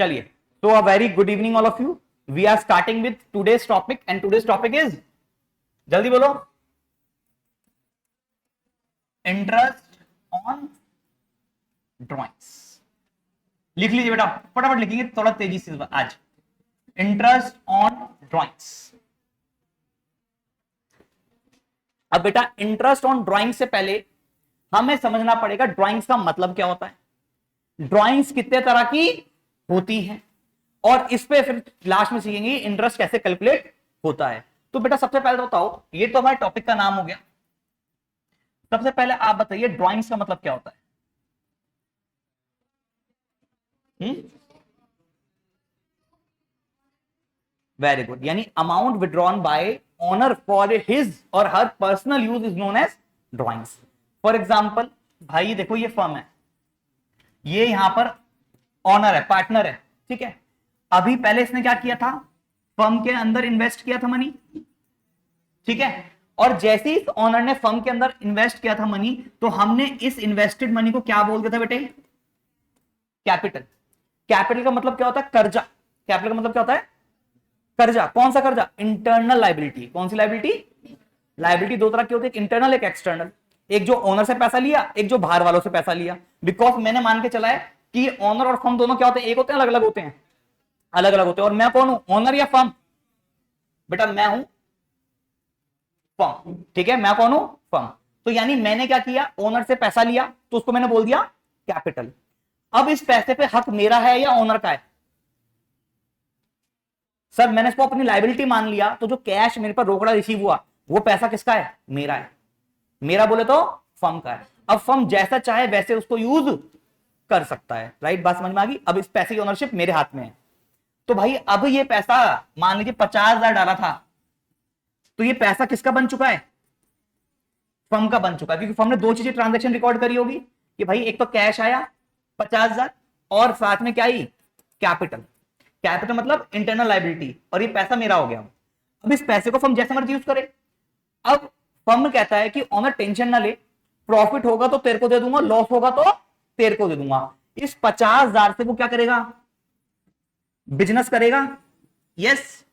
चलिए, तो a very good evening all of you. We are starting with today's topic and today's topic is, जल्दी बोलो, interest on drawings. लिख लीजिए बेटा, फटाफट लिखेंगे थोड़ा तेजी से आज। Interest on drawings. अब बेटा इंटरेस्ट ऑन ड्राइंग से पहले हमें समझना पड़ेगा ड्राइंग्स का मतलब क्या होता है, ड्राइंग्स कितने तरह की होती हैं, और इस पे फिर लास्ट में सीखेंगे इंटरेस्ट कैसे कैलकुलेट होता है। तो बेटा सबसे पहले तो बताओ, ये तो हमारे टॉपिक का नाम हो गया। सबसे पहले आप बताइए ड्राइंग्स का मतलब क्या होता है। वेरी गुड, यानी amount withdrawn by owner for his और her personal use is known as drawings. For example भाई देखो ये फर्म है, ये यहां पर ऑनर है, पार्टनर है, ठीक है। अभी पहले इसने क्या किया था, फर्म के अंदर इन्वेस्ट किया था मनी, ठीक है। और जैसे ही इस ऑनर ने फर्म के अंदर इन्वेस्ट किया था मनी, तो हमने इस इन्वेस्टेड मनी को क्या बोल दिया था बेटे, कैपिटल। कैपिटल का मतलब क्या होता है, कर्जा। कैपिटल का मतलब क्या होता है, कर्जा। कौन सा कर्जा, इंटरनल लाइबिलिटी। कौन सी लाइबिलिटी, लाइबिलिटी दो तरह की होती है, एक इंटरनल एक एक्सटर्नल। एक जो ओनर से पैसा लिया, एक जो बाहर वालों से पैसा लिया। बिकॉज मैंने मान के चला है कि ओनर और फर्म दोनों क्या होते हैं, एक होते हैं अलग अलग होते हैं, अलग अलग होते हैं। और मैं कौन हूं, ओनर या फर्म, बेटा मैं हूं फर्म, ठीक है। मैं कौन हूं, फर्म। तो यानी मैंने क्या किया, ओनर से पैसा लिया तो उसको मैंने बोल दिया कैपिटल। अब इस पैसे पे हक मेरा है या ओनर का है, सर मैंने इसको अपनी लाइबिलिटी मान लिया, तो जो कैश मेरे पर रोकड़ा रिसीव हुआ वो पैसा किसका है, मेरा है। मेरा बोले तो फर्म का है। अब फर्म जैसा चाहे वैसे उसको यूज कर सकता है, राइट। बात समझ में आ गई। अब इस पैसे की ओनरशिप मेरे हाथ में है। तो भाई अब ये पैसा मान लीजिए 50,000 डाला था, तो ये पैसा किसका बन चुका है, फर्म का बन चुका है। क्योंकि फर्म ने दो चीजें ट्रांजैक्शन रिकॉर्ड करी होगी कि भाई एक तो कैश आया 50,000 और साथ में क्या आई, कैपिटल। कैपिटल मतलब इंटरनल लाइबिलिटी, और ये पैसा मेरा हो गया। अब इस पैसे को फर्म जैसे मर्जी यूज करे। अब फर्म कहता है कि ऑनर टेंशन ना ले, प्रॉफिट होगा तो तेरे को दे दूंगा, लॉस होगा तो तेरे को दे दूंगा। इस 50,000 से वो क्या करेगा, बिजनेस करेगा, यस।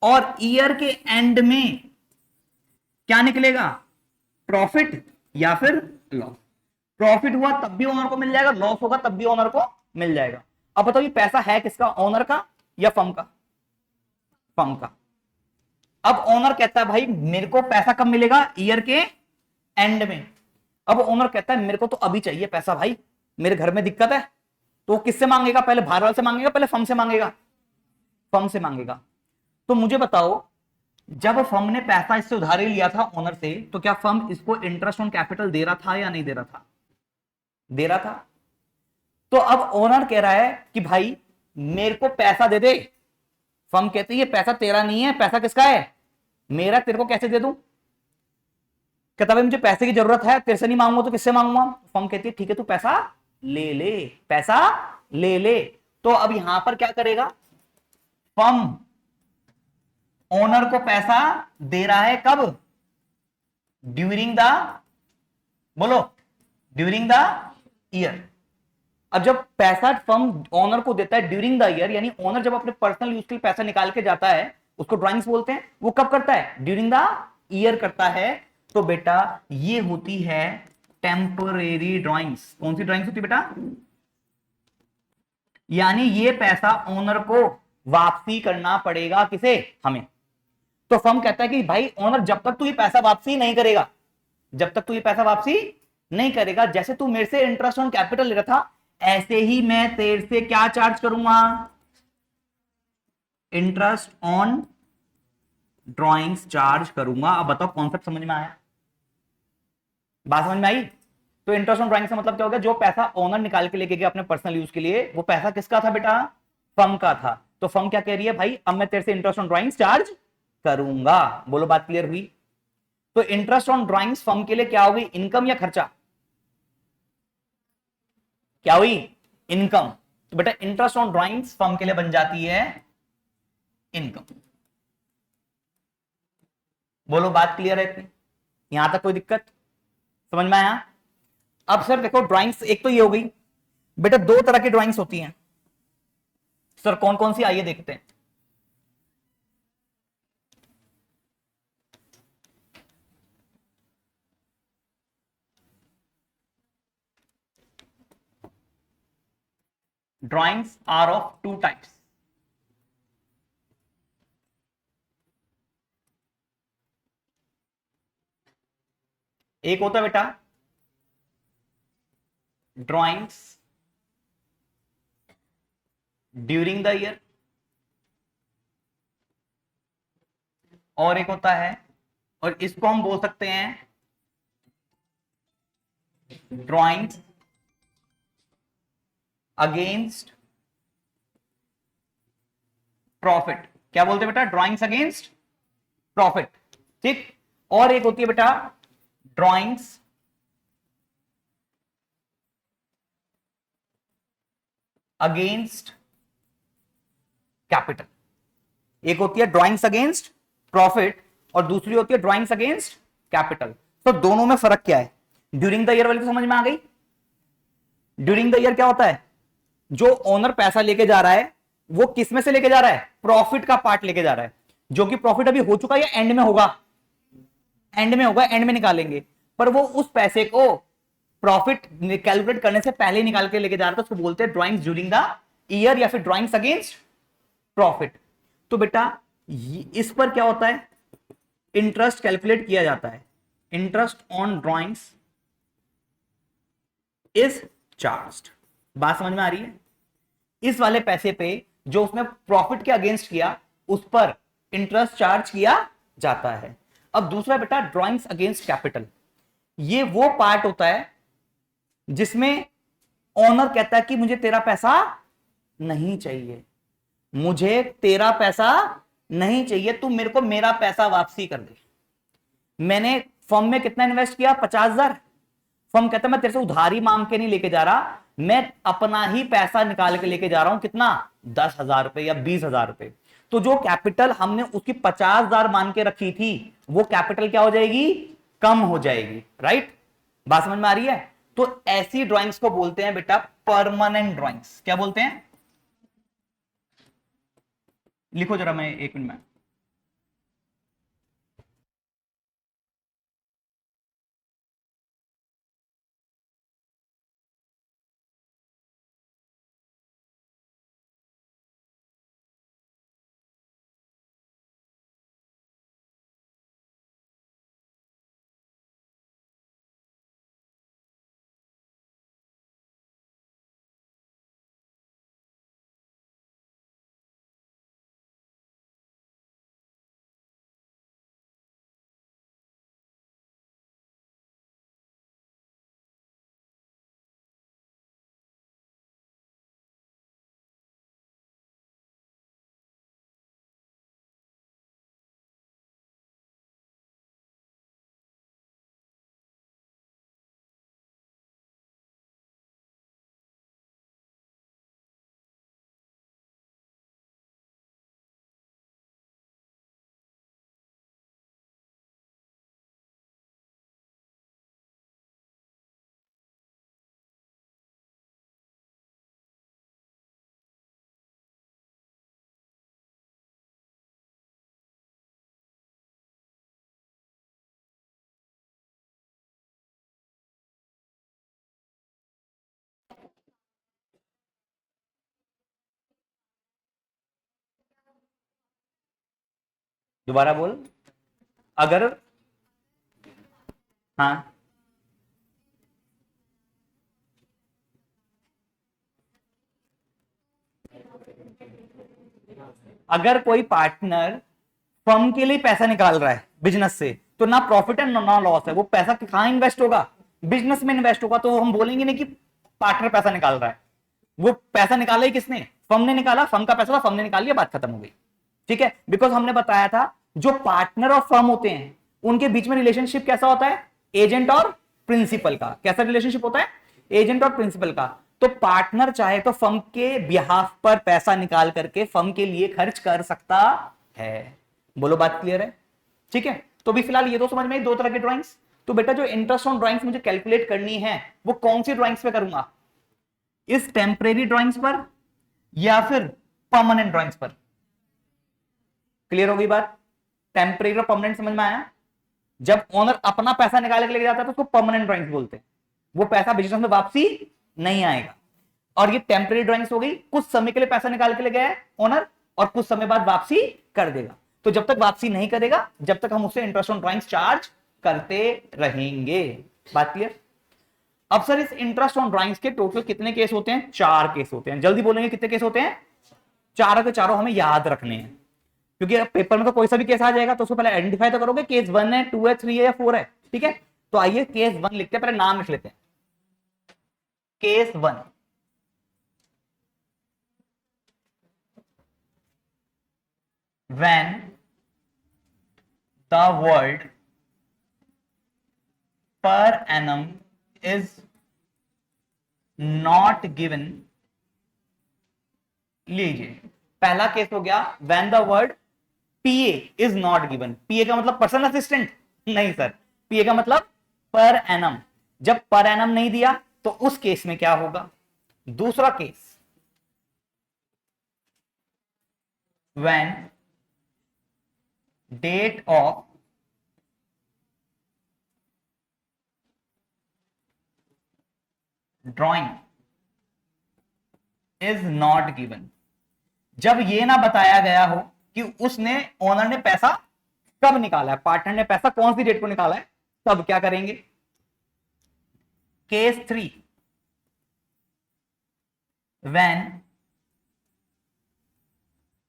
और ईयर के एंड में क्या निकलेगा, प्रॉफिट या फिर लॉस। प्रॉफिट हुआ तब भी ओनर को मिल जाएगा, लॉस होगा तब भी ओनर को मिल जाएगा। अब बताओ ये पैसा है किसका, ओनर का या फर्म का, फर्म का। अब ओनर कहता है भाई मेरे को पैसा कब मिलेगा, ईयर के एंड में। अब ओनर कहता है मेरे को तो अभी चाहिए पैसा भाई, मेरे घर में दिक्कत है। तो किससे मांगेगा, पहले बाहर वाले से मांगेगा, पहले फर्म से मांगेगा, फर्म से मांगेगा। तो मुझे बताओ जब फर्म ने पैसा इससे उधारी लिया था ओनर से, तो क्या फर्म इसको इंटरेस्ट ऑन कैपिटल दे रहा था या नहीं दे रहा था, दे रहा था। तो अब ओनर कह रहा है कि भाई मेरे को पैसा दे दे। फर्म कहती है पैसा तेरा नहीं है, पैसा किसका है, मेरा, तेरे को कैसे दे दूं। कहता भाई मुझे पैसे की जरूरत है, तेरे से नहीं मांगूंगा तो किससे मांगूंगा। फर्म कहती है ठीक है तू पैसा ले ले, पैसा ले ले। तो अब यहां पर क्या करेगा, फर्म ओनर को पैसा दे रहा है कब, ड्यूरिंग द, बोलो, ड्यूरिंग द ईयर। अब जब पैसा फर्म ओनर को देता है ड्यूरिंग द ईयर, यानी ओनर जब अपने पर्सनल यूज के लिए पैसा निकाल के जाता है, उसको ड्राइंग्स बोलते हैं। वो कब करता है, ड्यूरिंग द ईयर करता है। तो बेटा ये होती है टेम्परेरी ड्राइंग्स। कौन सी ड्राइंग्स होती है बेटा, यानी ये पैसा ओनर को वापसी करना पड़ेगा, किसे, हमें। तो फर्म कहता है कि भाई ओनर जब तक तू ये पैसा वापसी नहीं करेगा, जब तक तू ये पैसा वापसी नहीं करेगा, जैसे तू मेरे से इंटरेस्ट ऑन कैपिटल ले रहा था, ऐसे ही मैं तेरे से क्या चार्ज करूंगा, इंटरेस्ट ऑन ड्राइंग्स चार्ज करूंगा। अब बताओ कॉन्सेप्ट समझ में आया, बात समझ में आई। तो इंटरेस्ट ऑन ड्राइंग्स का मतलब क्या हो गया, जो पैसा ओनर निकाल के लेके गया अपने पर्सनल यूज के लिए, वो पैसा किसका था बेटा, फर्म का था। तो फर्म क्या कह रही है, भाई अब मैं तेरे से इंटरेस्ट ऑन ड्राइंग्स चार्ज करूंगा। बोलो बात क्लियर हुई। तो इंटरेस्ट ऑन ड्राइंग्स फर्म के लिए क्या होगी, इनकम या खर्चा, क्या हुई, इनकम। तो बेटा इंटरेस्ट ऑन ड्राइंग्स फर्म के लिए बन जाती है इनकम। बोलो बात क्लियर है इतनी, यहां तक कोई दिक्कत समझ में आया। अब सर देखो ड्राइंग्स एक तो ये हो गई बेटा, दो तरह की ड्राइंग्स होती हैं। सर कौन कौन सी आइए देखते हैं। Drawings are of two types. एक होता है बेटा ड्राइंग्स ड्यूरिंग द ईयर, और एक होता है, और इसको हम बोल सकते हैं ड्राइंग्स अगेंस्ट प्रॉफिट। क्या बोलते हैं बेटा? Drawings against profit. ठीक। और एक होती है बेटा ड्राइंग्स अगेंस्ट कैपिटल। एक होती है ड्राइंग्स अगेंस्ट प्रॉफिट और दूसरी होती है ड्राइंग्स अगेंस्ट कैपिटल। तो दोनों में फर्क क्या है? ड्यूरिंग द ईयर वाली तो समझ में आ गई। ड्यूरिंग द ईयर क्या होता है? जो ओनर पैसा लेके जा रहा है वो किस में से लेके जा रहा है? प्रॉफिट का पार्ट लेके जा रहा है, जो कि प्रॉफिट अभी हो चुका है या एंड में होगा? एंड में होगा, एंड में निकालेंगे। पर वो उस पैसे को प्रॉफिट कैलकुलेट करने से पहले निकाल के लेके जा रहा था, उसको बोलते हैं ड्राइंग्स ड्यूरिंग द ईयर या फिर ड्राइंग्स अगेंस्ट प्रॉफिट। तो बेटा इस पर क्या होता है? इंटरेस्ट कैलकुलेट किया जाता है। Interest on drawings is charged. बात समझ में आ रही है? इस वाले पैसे पे जो उसने प्रॉफिट के अगेंस्ट किया उस पर इंटरेस्ट चार्ज किया जाता है। अब दूसरा बेटा ड्राइंग्स अगेंस्ट कैपिटल। ये वो पार्ट होता है जिसमें ओनर कहता है कि मुझे तेरा पैसा नहीं चाहिए, मुझे तेरा पैसा नहीं चाहिए, तू मेरे को मेरा पैसा वापसी कर दे। मैंने फर्म में कितना इन्वेस्ट किया? 50,000। फर्म कहता है मैं तेरे से उधारी मांग के नहीं लेके जा रहा, मैं अपना ही पैसा निकाल के लेके जा रहा हूं। कितना? 10,000 रुपए या 20,000 रुपए। तो जो कैपिटल हमने उसकी 50,000 मान के रखी थी वो कैपिटल क्या हो जाएगी? कम हो जाएगी। राइट? बात समझ में आ रही है? तो ऐसी ड्राइंग्स को बोलते हैं बेटा परमानेंट ड्राइंग्स। क्या बोलते हैं? लिखो जरा, मैं 1 मिनट में। दोबारा बोल। अगर, हाँ, अगर कोई पार्टनर फर्म के लिए पैसा निकाल रहा है बिजनेस से, तो ना प्रॉफिट है ना लॉस है। वो पैसा कहां इन्वेस्ट होगा? बिजनेस में इन्वेस्ट होगा। तो हम बोलेंगे नहीं कि पार्टनर पैसा निकाल रहा है। वो पैसा निकाला ही किसने? फर्म ने निकाला। फर्म का पैसा था, फर्म ने निकाल लिया, बात खत्म हो गई। ठीक है? बिकॉज हमने बताया था जो पार्टनर और फर्म होते हैं उनके बीच में रिलेशनशिप कैसा होता है? एजेंट और प्रिंसिपल का। कैसा रिलेशनशिप होता है? एजेंट और प्रिंसिपल का। तो पार्टनर चाहे तो फर्म के बिहाफ पर पैसा निकाल करके फर्म के लिए खर्च कर सकता है। बोलो, बात क्लियर है? ठीक है? तो भी फिलहाल ये तो समझ में आई 2 तरह की ड्राइंग्स। तो बेटा जो इंटरेस्ट ऑन ड्राइंग्स मुझे कैलकुलेट करनी है वो कौन सी ड्राइंग्स पे करूंगा? इस टेम्परेरी ड्राइंग्स पर या फिर परमानेंट ड्रॉइंग्स पर। क्लियर होगी बात? टेम्परेरी और परमानेंट समझ में आया? जब ओनर अपना पैसा निकाल के लेके जाता है तो उसको परमानेंट ड्रॉइंग्स बोलते हैं, वो पैसा बिजनेस में वापसी नहीं आएगा। और ये टेम्परेरी ड्रॉइंग्स हो गई, कुछ समय के लिए पैसा निकाल के ले गया है ओनर और कुछ समय बाद वापसी कर देगा। तो जब तक वापसी नहीं करेगा जब तक हम उससे इंटरेस्ट ऑन ड्रॉइंग्स चार्ज करते रहेंगे। बात क्लियर? अब सर इस इंटरेस्ट ऑन ड्रॉइंग्स के टोटल कितने केस होते हैं? 4 केस होते हैं। जल्दी बोलेंगे कितने केस होते हैं? चारों के चारों हमें याद रखने हैं, क्योंकि अब पेपर में तो कोई सा भी केस आ जाएगा तो उसको पहले आइडेंटिफाई तो करोगे, केस 1 है, 2 है, 3 है या 4 है। ठीक है, तो आइए केस 1 लिखते हैं, पहले नाम लिख लेते हैं। Case 1, when the word per annum is not given। लीजिए, पहला केस हो गया when the word PA is not given। PA का मतलब पर्सनल असिस्टेंट नहीं सर, PA का मतलब पर एनम। जब पर एनम नहीं दिया तो उस केस में क्या होगा? दूसरा case, when date of drawing is not given। जब ये ना बताया गया हो कि उसने ओनर ने पैसा कब निकाला है, पार्टनर ने पैसा कौन सी डेट को निकाला है, तब क्या करेंगे? Case 3, when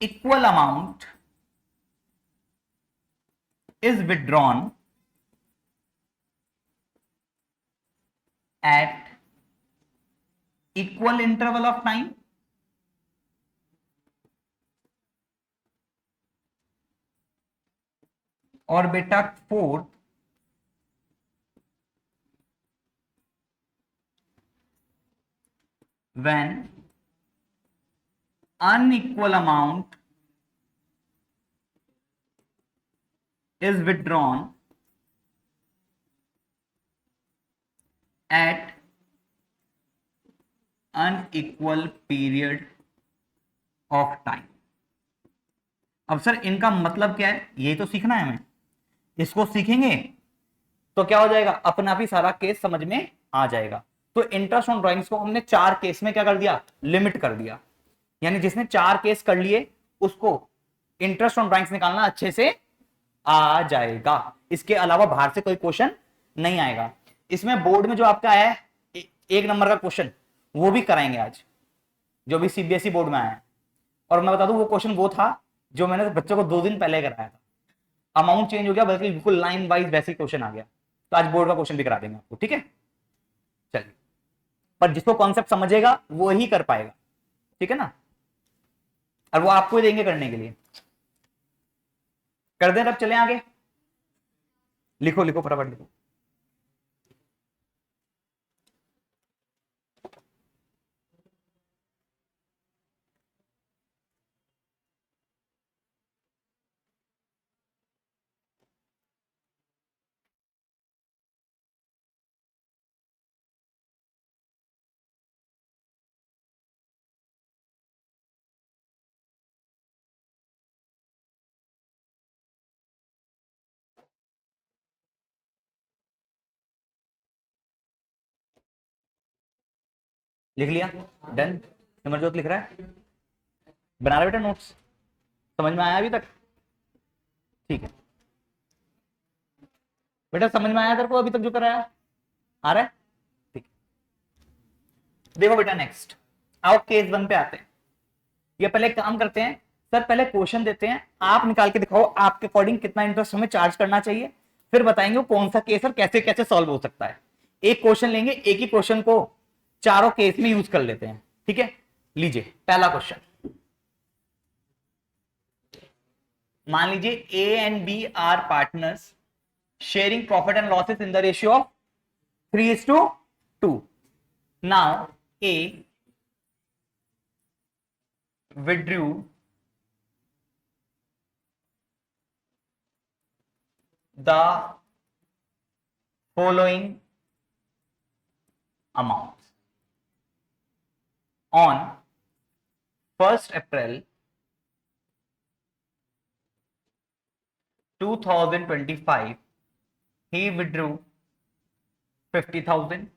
equal amount is withdrawn at equal interval of time। और बेटा 4, when unequal amount is withdrawn at unequal period of time। अब सर इनका मतलब क्या है, ये तो सीखना है हमें। इसको सीखेंगे तो क्या हो जाएगा, अपने आप ही सारा केस समझ में आ जाएगा। तो इंटरेस्ट ऑन ड्राइंग्स को हमने 4 केस में क्या कर दिया? लिमिट कर दिया। यानी जिसने 4 केस कर लिए उसको इंटरेस्ट ऑन ड्राइंग्स निकालना अच्छे से आ जाएगा। इसके अलावा बाहर से कोई क्वेश्चन नहीं आएगा। इसमें बोर्ड में जो आपका आया है 1 नंबर का क्वेश्चन, वो भी कराएंगे आज, जो भी सीबीएसई बोर्ड में आया है। और मैं बता दूं वो क्वेश्चन वो था जो मैंने बच्चों को 2 दिन पहले कराया था। अमाउंट चेंज हो गया, बल्कि बिल्कुल लाइन वाइज वैसे क्वेश्चन आ गया। तो आज बोर्ड का क्वेश्चन भी करा देंगे आपको, ठीक है? चलिए, पर जिसको कॉन्सेप्ट समझेगा वो ही कर पाएगा, ठीक है ना? और वो आपको ही देंगे करने के लिए। कर दें, अब चले आगे। लिखो लिखो फटाफट लिखो। लिख लिया? डन। सिमरजोत लिख रहा है, बना रहा बेटा नोट्स? समझ में आया अभी तक? ठीक है बेटा, समझ में आया तेरे को अभी तक जो कराया? आ रहा है? ठीक। देखो बेटा, नेक्स्ट आओ केस 1 पे आते हैं। ये पहले काम करते हैं सर, पहले क्वेश्चन देते हैं, आप निकाल के दिखाओ आपके अकॉर्डिंग कितना इंटरेस्ट हमें चार्ज करना चाहिए, फिर बताएंगे कौन सा केस और कैसे कैसे सॉल्व हो सकता है। एक क्वेश्चन लेंगे, एक ही क्वेश्चन को चारों केस में यूज कर लेते हैं, ठीक है? लीजिए पहला क्वेश्चन, मान लीजिए A and B are partners sharing profit and losses in the ratio of 3:2। Now A withdrew the following amounts on 1st April 2025 he withdrew 50,000.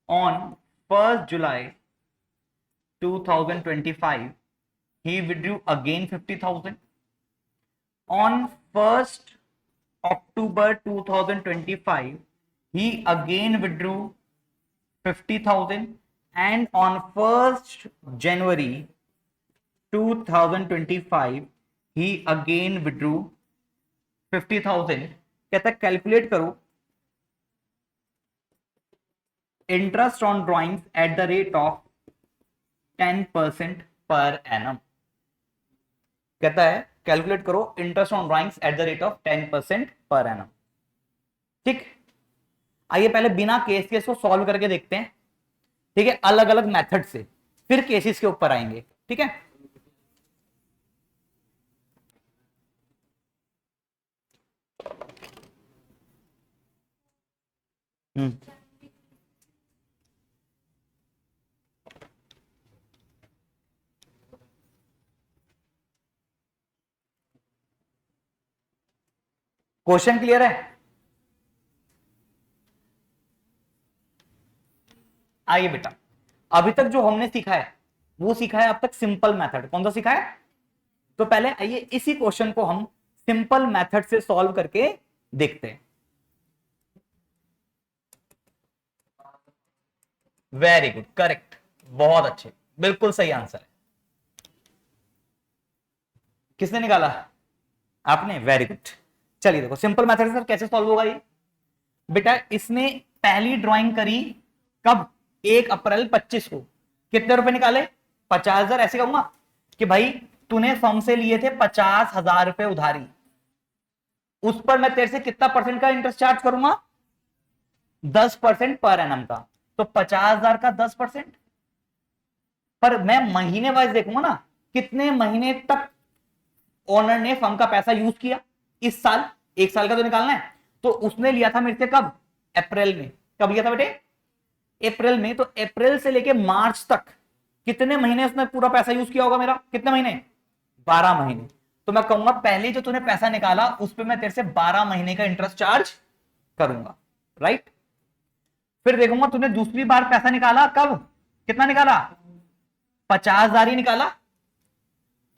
On 1st July 2025 he withdrew again 50,000. On 1st October 2025 he again withdrew 50,000, and on 1st January 2025 he again withdrew 50,000. कहता है calculate करो interest on drawings at the rate of 10% per annum. कहता है calculate करो interest on drawings at the rate of 10% per annum. ठीक, आइए पहले बिना केस को सॉल्व करके देखते हैं, ठीक है, अलग अलग मेथड से, फिर केसेस के ऊपर आएंगे, ठीक है। क्वेश्चन क्लियर है? आइए बेटा, अभी तक जो हमने सीखा है वो सीखा है अब तक सिंपल मेथड। कौन सा सीखा है? तो पहले आइए इसी क्वेश्चन को हम सिंपल मेथड से सॉल्व करके देखते हैं। वेरी गुड, करेक्ट, बहुत अच्छे, बिल्कुल सही आंसर है। किसने निकाला? आपने, वेरी गुड। चलिए देखो सिंपल मेथड से सर कैसे सॉल्व होगा ये। बेटा इसने पहली ड्राइंग करी कब? 1 अप्रैल 25 को। कितने रुपए निकाले? 50,000। ऐसे कहूंगा कि भाई तूने फर्म से लिए थे 50,000 रुपए उधारी, उस पर मैं तेरे से कितना परसेंट का इंटरेस्ट चार्ज करूंगा? 10% पर एनम का। तो 50,000 का 10%, पर मैं महीने वाइज देखूंगा ना, कितने महीने तक ओनर ने फर्म का पैसा यूज किया इस साल। 1 साल का तो निकालना है। तो उसने लिया था मेरे से कब? अप्रैल में। कब लिया था बेटे? अप्रैल में। तो अप्रैल से लेके मार्च तक कितने महीने उसने पूरा पैसा यूज किया होगा मेरा? कितने महीने? 12 महीने। तो मैं कहूंगा पहले जो तूने पैसा निकाला उस पर मैं तेरे से 12 महीने का इंटरेस्ट चार्ज करूंगा, राइट। फिर देखूंगा तूने दूसरी बार पैसा निकाला कब? कितना निकाला? 50,000 ही निकाला,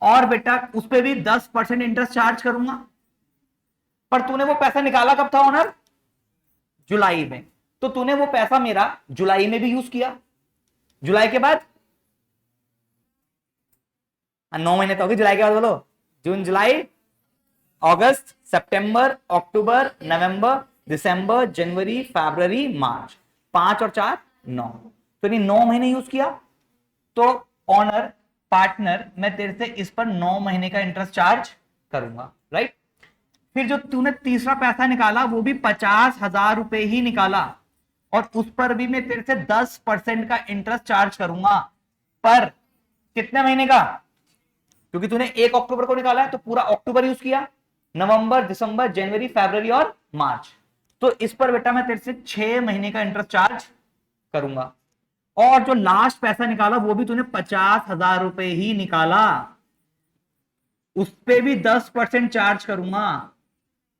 और बेटा उस पर भी 10% इंटरेस्ट चार्ज करूंगा। पर तूने वो पैसा निकाला कब था ओनर? जुलाई में। तो तूने वो पैसा मेरा जुलाई में भी यूज किया। जुलाई के बाद 9 महीने तो होगी। जुलाई के बाद बोलो, जून, जुलाई, अगस्त, सितंबर, अक्टूबर, नवंबर, दिसंबर, जनवरी, फरवरी, मार्च। 5 और 4 9। तो नहीं 9 महीने यूज किया। तो ऑनर, पार्टनर, मैं तेरे से इस पर 9 महीने का इंटरेस्ट चार्ज करूंगा, राइट। फिर जो तूने तीसरा पैसा निकाला वो भी 50,000 रुपए ही निकाला, और उस पर भी मैं तेरे से 10% का इंटरेस्ट चार्ज करूंगा। पर कितने महीने का? क्योंकि तूने 1 अक्टूबर को निकाला है तो पूरा अक्टूबर यूज किया, नवंबर, दिसंबर, जनवरी, फरवरी और मार्च। तो इस पर बेटा मैं तेरे से 6 महीने का इंटरेस्ट चार्ज करूंगा। और जो लास्ट पैसा निकाला वो भी तूने 50,000 रुपए ही निकाला, उस पे भी 10% चार्ज करूंगा।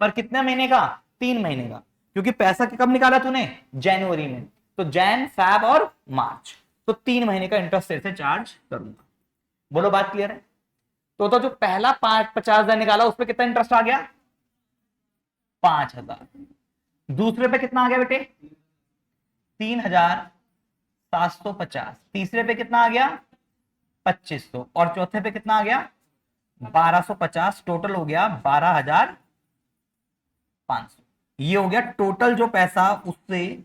पर कितने महीने का? 3 महीने का। क्योंकि पैसा कब निकाला तूने? जनवरी में। तो जैन, फैब और मार्च। तो 3 महीने का इंटरेस्ट तेरे से चार्ज करूंगा। बोलो बात क्लियर है? तो जो पहला 50,000 निकाला उस पर कितना इंटरेस्ट आ गया? 5,000। दूसरे पे कितना आ गया बेटे? 3,750। तीसरे पे कितना आ गया? 2,500। और चौथे पे कितना आ गया? 1,250। टोटल हो गया 12,500। ये हो गया टोटल जो पैसा उससे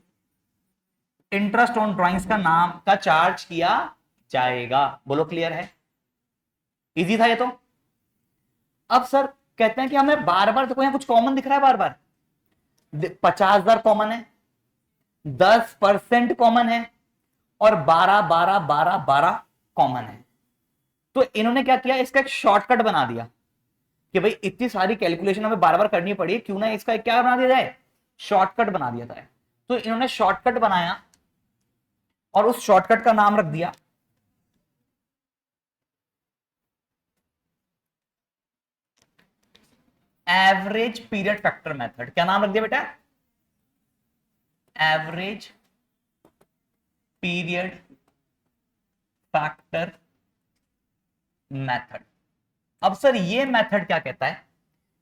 इंटरेस्ट ऑन ड्राइंग्स का नाम का चार्ज किया जाएगा। बोलो क्लियर है? इजी था ये तो। अब सर कहते हैं कि हमें बार बार, देखो यहां कुछ कॉमन दिख रहा है, बार बार 50,000 कॉमन है, 10% कॉमन है, और 12 12 12 12 कॉमन है। तो इन्होंने क्या किया, इसका एक शॉर्टकट बना दिया कि भाई इतनी सारी कैलकुलेशन हमें बार बार करनी पड़ी, क्यों ना इसका क्या बना दिया जाए? शॉर्टकट बना दिया जाए। तो इन्होंने शॉर्टकट बनाया और उस शॉर्टकट का नाम रख दिया एवरेज पीरियड फैक्टर मेथड। क्या नाम रख दिया बेटा? Average period factor method. अब सर ये मेथड क्या कहता है?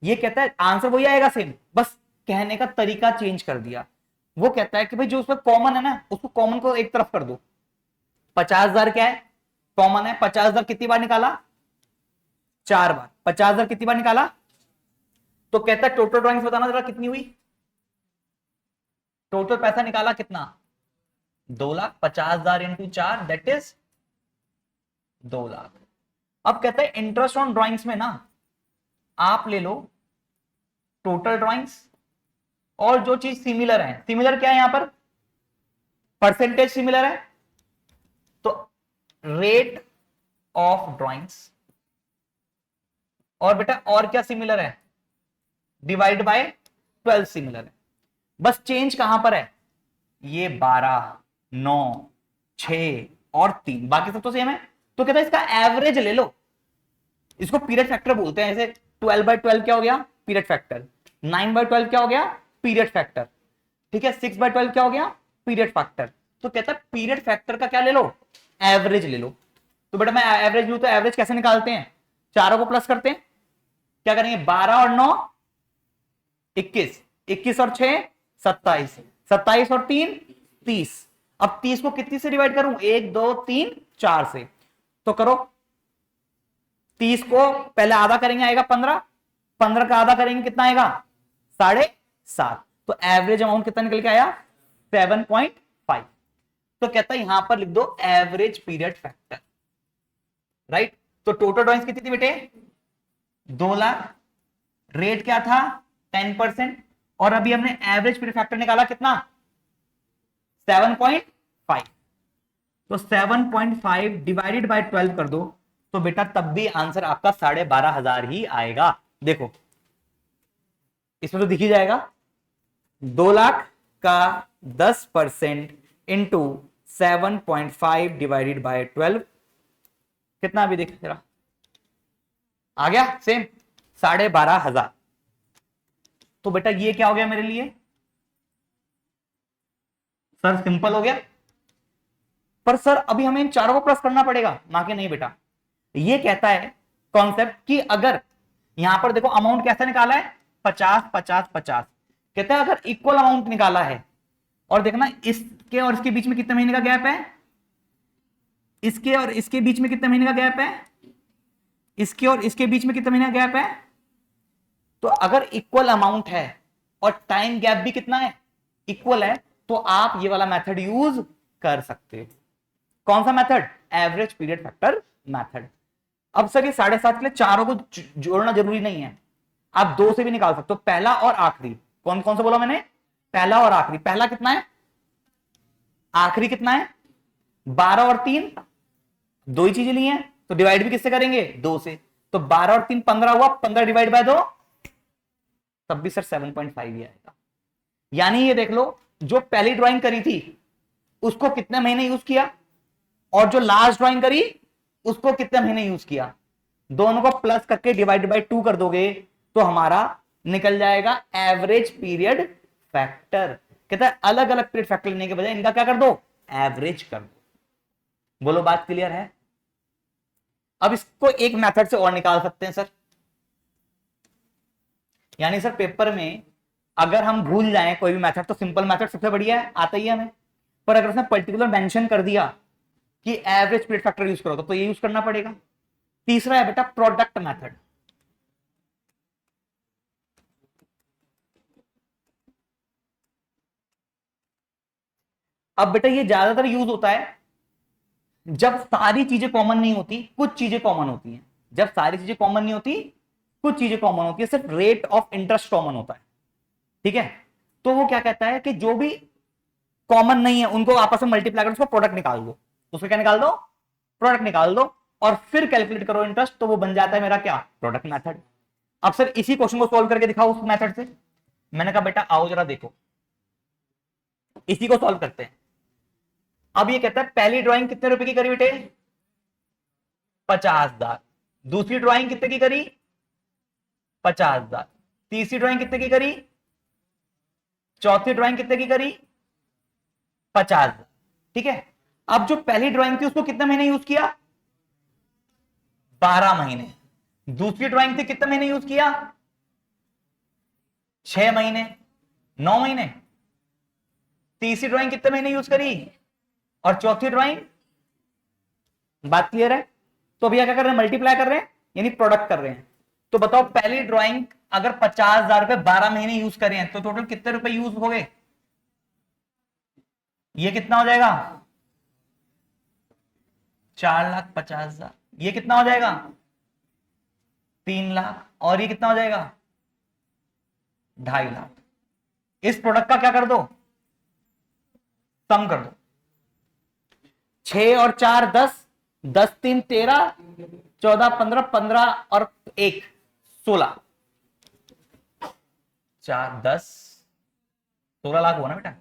ये कहता है आंसर वही आएगा सेम, बस कहने का तरीका चेंज कर दिया। वो कहता है कि भाई जो उसमें कॉमन है ना, उसको कॉमन को एक तरफ कर दो। 50,000 क्या है? कॉमन है। 50,000 कितनी बार निकाला? 4 बार। 50,000 कितनी बार निकाला? तो कहता है टोटल ड्राइंग्स बताना जरा कितनी हुई। टोटल पैसा निकाला कितना? 2,00,000। 50,000 इंटू 4 दैट इज 2,00,000। अब कहता है इंटरेस्ट ऑन ड्राइंग्स में ना आप ले लो टोटल ड्राइंग्स और जो चीज सिमिलर है। सिमिलर क्या है यहां पर? परसेंटेज सिमिलर है, तो रेट ऑफ ड्राइंग्स। और बेटा और क्या सिमिलर है? डिवाइड बाय 12 सिमिलर है। बस चेंज कहां पर है? ये 12, 9, 6 और 3, बाकी सब तो सेम है। तो कहता है इसका एवरेज ले लो। इसको पीरियड फैक्टर बोलते हैं। जैसे 12/12 क्या हो गया? Period factor. 9/12 क्या हो गया? Period factor. ठीक है, 6/12 क्या हो गया? Period factor. तो कहता है पीरियड फैक्टर का क्या ले लो? एवरेज ले लो। तो बेटा मैं एवरेज लू तो एवरेज कैसे निकालते हैं? चारों को प्लस करते हैं। क्या करेंगे? 12 और 9 21, 21 और 6 27, 27 और 3 30। अब 30 को कितनी से डिवाइड करूं? 1 2 3 4 से। तो करो। 30 को पहले आधा करेंगे, आएगा 15। 15 का आधा करेंगे, कितना आएगा? 7.5। तो एवरेज अमाउंट कितना निकल के आया? 7.5। तो कहता है यहां पर लिख दो एवरेज पीरियड फैक्टर। राइट। तो टोटल ड्राइंग्स कितनी थी बेटे? 2,00,000। रेट क्या था? 10%। और अभी हमने एवरेज पीरियड फैक्टर निकाला कितना? 7.5। तो 7.5 डिवाइडेड बाय 12 कर दो, तो बेटा तब भी आंसर आपका 12,500 ही आएगा। देखो इसमें तो दिख ही जाएगा। 2,00,000 का 10% इंटू 7.5 डिवाइडेड बाय 12 कितना? अभी देख जरा, आ गया सेम 12,500। तो बेटा ये क्या हो गया मेरे लिए? सर सिंपल हो गया। पर सर अभी हमें इन चारों को प्लस करना पड़ेगा ना कि नहीं बेटा? ये कहता है कॉन्सेप्ट कि अगर यहां पर देखो अमाउंट कैसा निकाला है? 50 50 50। कहता है अगर इक्वल अमाउंट निकाला है, और देखना इसके और इसके बीच में कितने महीने का गैप है? इसके और इसके बीच में कितने महीने का गैप है? इसके और इसके बीच में कितने महीने का गैप है? तो अगर इक्वल अमाउंट है और टाइम गैप भी कितना है? इक्वल है, तो आप ये वाला मेथड यूज कर सकते हो। कौन सा method? Average period factor method. अब सर ये 7.5 के लिए चारों को जोड़ना जरूरी नहीं है, आप 2 से भी निकाल सकते हो, पहला और आखिरी। कौन कौन सा बोला मैंने? पहला और आखिरी। पहला कितना है? आखिरी कितना है? 12 और 3, 2 ही चीजें ली हैं, तो डिवाइड भी किससे करेंगे? 2 से। तो 12 और 3 15 हुआ, 15 डिवाइड बाय 2 तब भी सर 7.5 ही आएगा। यानी ये देख लो, जो पहली ड्राइंग करी थी उसको कितने महीने यूज किया, और जो लास्ट ड्राइंग करी उसको कितने महीने यूज किया, दोनों को प्लस करके डिवाइड बाय 2 कर दोगे तो हमारा निकल जाएगा एवरेज पीरियड फैक्टर। कहता है अलग अलग पीरियड फैक्टर लेने के बजाय इनका क्या कर दो? एवरेज कर दो। बोलो बात क्लियर है? अब इसको एक मेथड से और निकाल सकते हैं सर। यानी सर पेपर में अगर हम भूल जाएं कोई भी मेथड, तो सिंपल मेथड सबसे बढ़िया है, आता ही है हमें। पर अगर उसने पर्टिकुलर मेंशन कर दिया कि एवरेज पीरियड फैक्टर यूज करो तो ये यूज करना पड़ेगा। तीसरा है बेटा प्रोडक्ट मेथड। अब बेटा ये ज्यादातर यूज होता है जब सारी चीजें कॉमन नहीं होती, कुछ चीजें कॉमन होती हैं। जब सारी चीजें कॉमन नहीं होती, कुछ चीजें कॉमन होती है, सिर्फ रेट ऑफ इंटरेस्ट कॉमन होता है। ठीक है, तो वो क्या कहता है कि जो भी कॉमन नहीं है उनको आपस में मल्टीप्लाई करो, उसको प्रोडक्ट निकाल दो। उसको क्या निकाल दो? प्रोडक्ट निकाल दो, और फिर कैलकुलेट करो इंटरेस्ट, तो वो बन जाता है मेरा क्या? Product method. अब सर इसी क्वेश्चन को सॉल्व करके दिखाओ उस मेथड से। मैंने कहा बेटा आओ जरा देखो, इसी को सॉल्व करते हैं। अब ये कहता है पहली ड्राइंग कितने रुपए की करी बेटे? 50,000। दूसरी ड्राइंग कितने की करी? 50,000। तीसरी ड्राइंग कितने की करी, चौथी ड्राइंग कितने की करी, 50। ठीक है, अब जो पहली ड्राइंग थी उसको कितने महीने यूज किया, 12 महीने। दूसरी ड्राइंग थी कितने महीने यूज किया, 6 महीने, 9 महीने। तीसरी ड्राइंग कितने महीने यूज करी, और चौथी ड्राइंग, बात क्लियर है। तो भैया क्या कर रहे हैं, मल्टीप्लाई कर रहे हैं, यानी प्रोडक्ट कर रहे हैं। तो बताओ पहली ड्राइंग अगर 50,000 रुपए 12 महीने यूज करें हैं तो टोटल कितने रुपए यूज हो गए, ये कितना हो जाएगा, 4,50,000। ये कितना हो जाएगा, 3,00,000। और ये कितना हो जाएगा, 2,50,000। इस प्रोडक्ट का क्या कर दो, सम कर दो। 6 और 4 10, 10 3 13, 14 15, 15 और 1 16, 4 10, 16 लाख हुआ ना बेटा।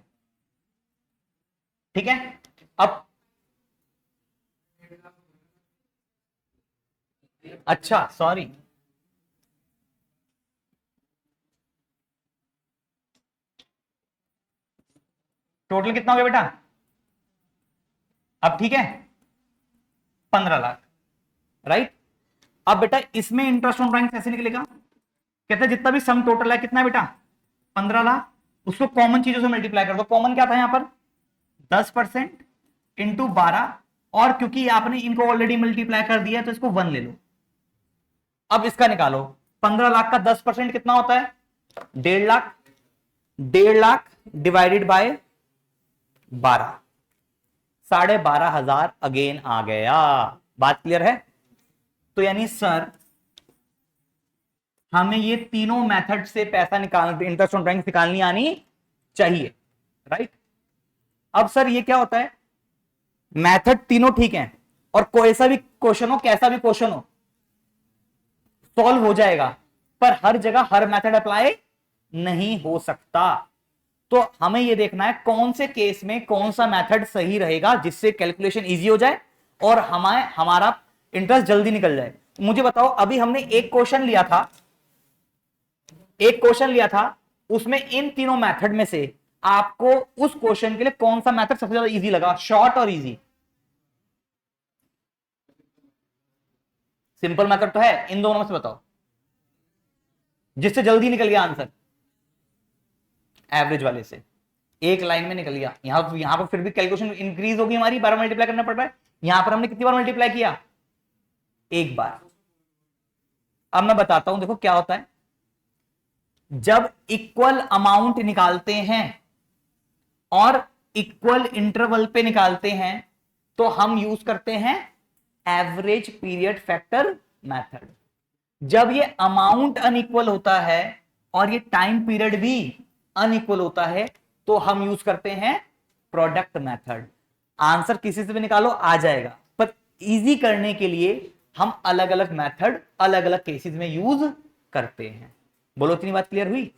ठीक है, अब अच्छा सॉरी, टोटल कितना हो गया बेटा, अब ठीक है, 15 लाख, राइट। अब बेटा इसमें इंटरेस्ट ऑन ड्राइंग कैसे निकलेगा, कहते हैं जितना भी सम टोटल है कितना है बेटा, 15 लाख, उसको कॉमन चीजों से मल्टीप्लाई कर दो। कॉमन क्या था यहां पर, 10% इंटू 12, और क्योंकि आपने इनको ऑलरेडी मल्टीप्लाई कर दिया तो इसको 1 ले लो। अब इसका निकालो, 15 लाख का 10% कितना होता है, 1.5 lakh. 1.5 lakh divided by 12, 12,500 again आ गया। बात क्लियर है। तो यानी सर हमें ये तीनों मेथड से पैसा निकालना, इंटरेस्ट ऑन ड्राइंग निकालनी आनी चाहिए, राइट। अब सर ये क्या होता है, मेथड तीनों ठीक है, और कोई सा भी क्वेश्चन हो, कैसा भी क्वेश्चन हो, सॉल्व हो जाएगा, पर हर जगह हर मेथड अप्लाई नहीं हो सकता। तो हमें यह देखना है कौन से केस में कौन सा मेथड सही रहेगा जिससे कैलकुलेशन इजी हो जाए और हमारा इंटरेस्ट जल्दी निकल जाए। मुझे बताओ, अभी हमने एक क्वेश्चन लिया था, उसमें इन तीनों मेथड में से आपको उस क्वेश्चन के लिए कौन सा मेथड सबसे ज्यादा इजी लगा, शॉर्ट और इजी। सिंपल मेथड तो है, इन दोनों में से बताओ जिससे जल्दी निकल गया आंसर, एवरेज वाले से एक लाइन में निकल गया। यहां पर फिर भी कैलकुलेशन इंक्रीज होगी हमारी, 12 मल्टीप्लाई करना पड़ रहा है। यहां पर हमने कितनी बार मल्टीप्लाई किया, एक बार। अब मैं बताता हूं, देखो क्या होता है, जब इक्वल अमाउंट निकालते हैं और इक्वल इंटरवल पे निकालते हैं तो हम यूज करते हैं एवरेज पीरियड फैक्टर मेथड। जब ये अमाउंट अनइक्वल होता है और ये टाइम पीरियड भी अनइक्वल होता है तो हम यूज करते हैं प्रोडक्ट मेथड। आंसर किसी से भी निकालो आ जाएगा, पर इजी करने के लिए हम अलग अलग मेथड अलग अलग केसेस में यूज करते हैं। बोलो इतनी बात क्लियर हुई।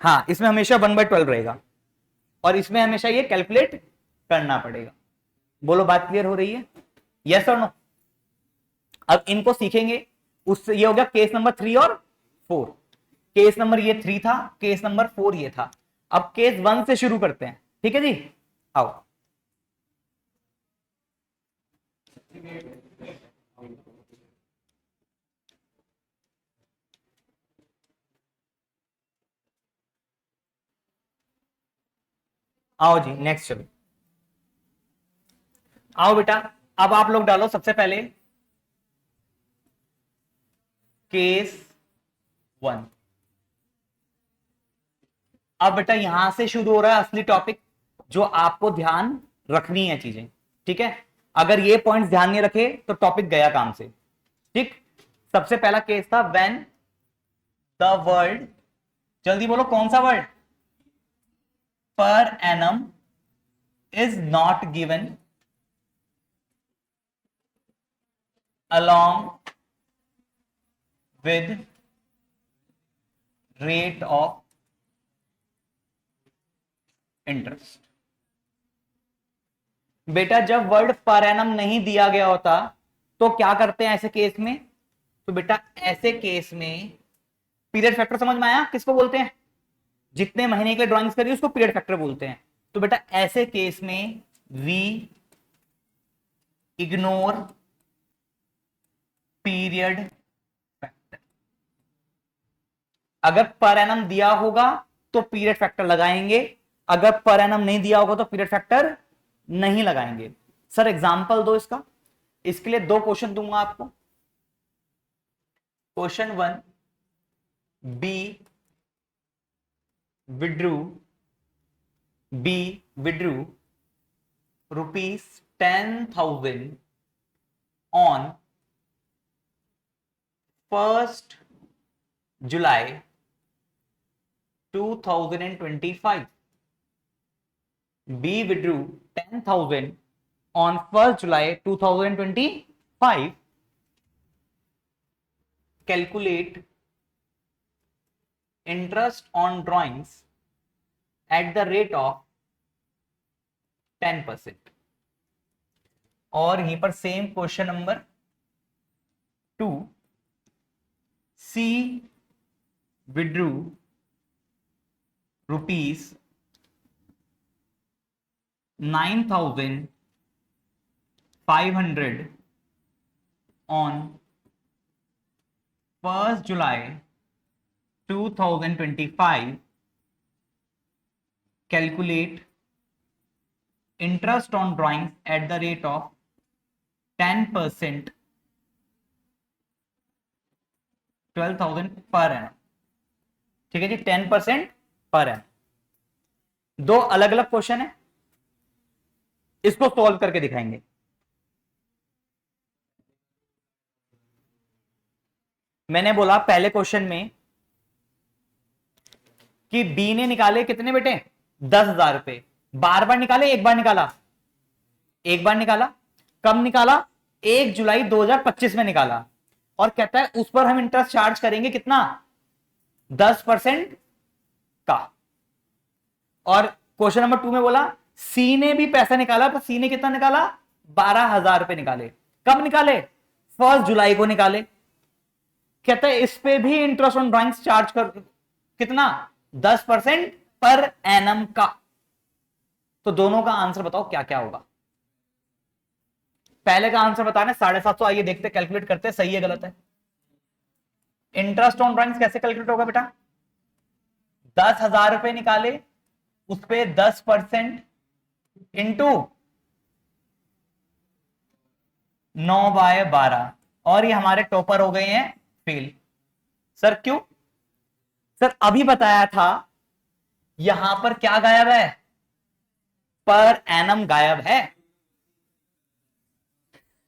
हाँ, इसमें हमेशा 1/12 रहेगा और इसमें हमेशा ये कैलकुलेट करना पड़ेगा। बोलो बात क्लियर हो रही है, यस और नो। अब इनको सीखेंगे, उससे ये हो गया केस नंबर 3 और 4। केस नंबर ये 3 था, केस नंबर 4 ये था। अब केस 1 से शुरू करते हैं, ठीक है जी, आओ। आओ जी नेक्स्ट चलो, आओ बेटा। अब आप लोग डालो सबसे पहले केस 1। अब बेटा यहां से शुरू हो रहा है असली टॉपिक, जो आपको ध्यान रखनी है चीजें, ठीक है। अगर ये पॉइंट्स ध्यान नहीं रखे तो टॉपिक गया काम से, ठीक। सबसे पहला केस था व्हेन द वर्ल्ड, जल्दी बोलो कौन सा word, per annum is not given along with rate of interest। बेटा जब वर्ड पर एनम नहीं दिया गया होता तो क्या करते हैं ऐसे केस में, तो बेटा ऐसे केस में पीरियड फैक्टर समझ में आया किसको बोलते हैं? जितने महीने के लिए ड्राइंग्स करी उसको पीरियड फैक्टर बोलते हैं। तो बेटा ऐसे केस में वी इग्नोर पीरियड फैक्टर। अगर पर एनम दिया होगा तो पीरियड फैक्टर लगाएंगे, अगर पर एनम नहीं दिया होगा तो पीरियड फैक्टर नहीं लगाएंगे। सर एग्जांपल दो इसका। इसके लिए 2 क्वेश्चन दूंगा आपको। Question 1, B withdrew ₹10,000 on 1st July 2025. B withdrew 10,000 on 1st July 2025. Calculate interest on drawings at the rate of 10%. और यहीं पर same question number 2, C withdrew ₹9,500 on 1st July 2025. Calculate interest on drawings at the rate of 10%, 12,000 per annum. ठीक है जी, 10% per annum. 2 अलग अलग question है, इसको solve करके दिखाएंगे। मैंने बोला पहले क्वेश्चन में कि बी ने निकाले कितने बेटे 10,000 रुपए। बार बार निकाले, एक बार निकाला? एक बार निकाला। कब निकाला? 1 जुलाई 2025 में निकाला। और कहता है उस पर हम इंटरेस्ट चार्ज करेंगे कितना? 10% का। और क्वेश्चन नंबर 2 में बोला सी ने भी पैसा निकाला, तो सी ने कितना निकाला? 12,000 रुपए निकाले। कब निकाले? 1 जुलाई को निकाले। कहता है इस पे भी इंटरेस्ट ऑन ड्राइंग्स चार्ज कर कितना? 10% पर एनम का। तो दोनों का आंसर बताओ क्या क्या होगा। पहले का आंसर बताना 750। आइए देखते कैलकुलेट करते, सही है गलत है। इंटरेस्ट ऑन ड्राइंग्स कैसे कैलकुलेट होगा बेटा? 10,000 रुपए निकाले, उस पे 10% इंटू 9/12। और ये हमारे टॉपर हो गए हैं फेल। सर क्यों? सर अभी बताया था यहां पर क्या गायब है? पर एनम गायब है।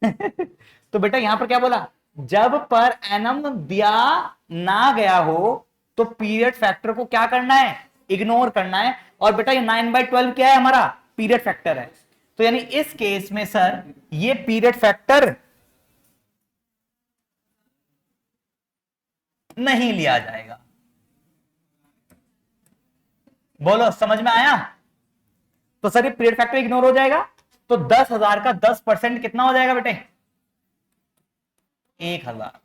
तो बेटा यहां पर क्या बोला? जब पर एनम दिया ना गया हो तो पीरियड फैक्टर को क्या करना है? इग्नोर करना है। और बेटा ये 9/12 क्या है? हमारा पीरियड फैक्टर है। तो यानी इस केस में सर ये पीरियड फैक्टर नहीं लिया जाएगा। बोलो समझ में आया? तो सर ये पीरियड फैक्टर इग्नोर हो जाएगा। तो 10,000 का 10% कितना हो जाएगा बेटे? 1,000।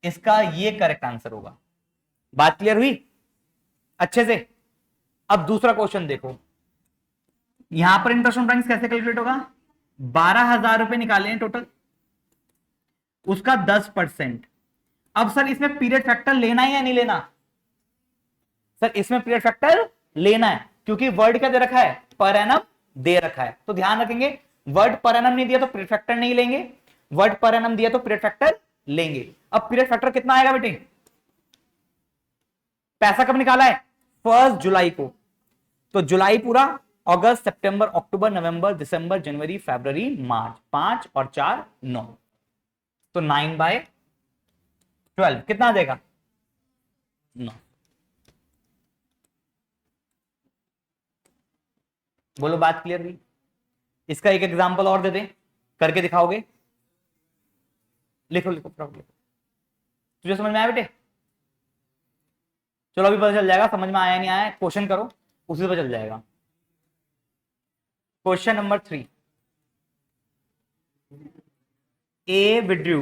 इसका ये करेक्ट आंसर होगा। बात क्लियर हुई अच्छे से? अब दूसरा क्वेश्चन देखो। यहां पर इंटरेस्ट ऑन ड्राइंग्स कैसे कैलकुलेट होगा? 12,000 रुपए निकाले हैं टोटल, उसका 10%। अब सर इसमें पीरियड फैक्टर लेना है या नहीं लेना? सर इसमें पीरियड फैक्टर लेना है, क्योंकि वर्ड क्या दे रखा है? पर एनम दे रखा है। तो ध्यान रखेंगे, वर्ड पर एनम नहीं दिया तो पीरियड फैक्टर नहीं लेंगे, वर्ड पर एनम दिया तो पीरियड फैक्टर लेंगे। अब पीरियड फैक्टर कितना आएगा बेटे? पैसा कब निकाला है? 1 जुलाई को। तो जुलाई पूरा, अगस्त, सितंबर, अक्टूबर, नवंबर, दिसंबर, जनवरी, फरवरी, मार्च, 5 और 4 9। तो 9/12 कितना आ जाएगा? 9। बोलो बात क्लियर हुई? इसका एक एग्जांपल और दे दें, करके दिखाओगे? लिखो लिखो लिखो। तुझे समझ में आया बेटे? चलो अभी पता चल जाएगा समझ में आया नहीं आया। क्वेश्चन करो, उसी से पता चल जाएगा। Question number 3, A withdrew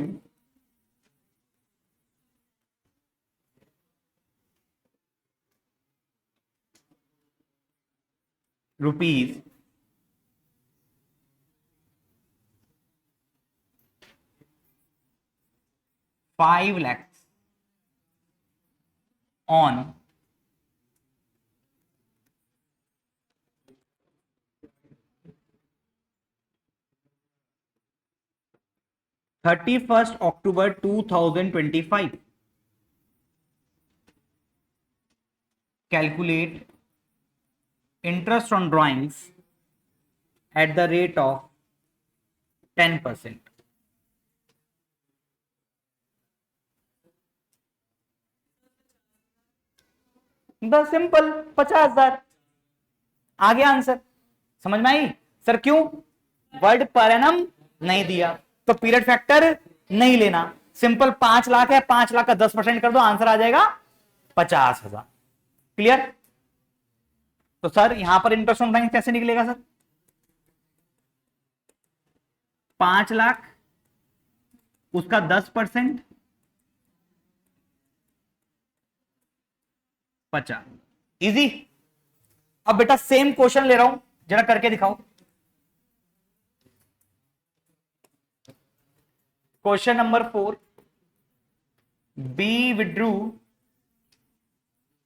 rupees 5 lakhs on 31st October 2025. Calculate interest on drawings at the rate of 10%. The simple 50,000 आ गया आंसर। समझ में आई सर? क्यों? वर्ड पर एनम नहीं दिया तो पीरियड फैक्टर नहीं लेना। सिंपल 5 लाख है, 5 लाख का 10% कर दो, आंसर आ जाएगा 50,000। क्लियर? तो सर यहां पर इंटरेस्ट ऑन ड्राइंग कैसे निकलेगा सर? 5 लाख उसका 10% 50। इजी। अब बेटा सेम क्वेश्चन ले रहा हूं, जरा करके दिखाओ। Question number 4, B withdrew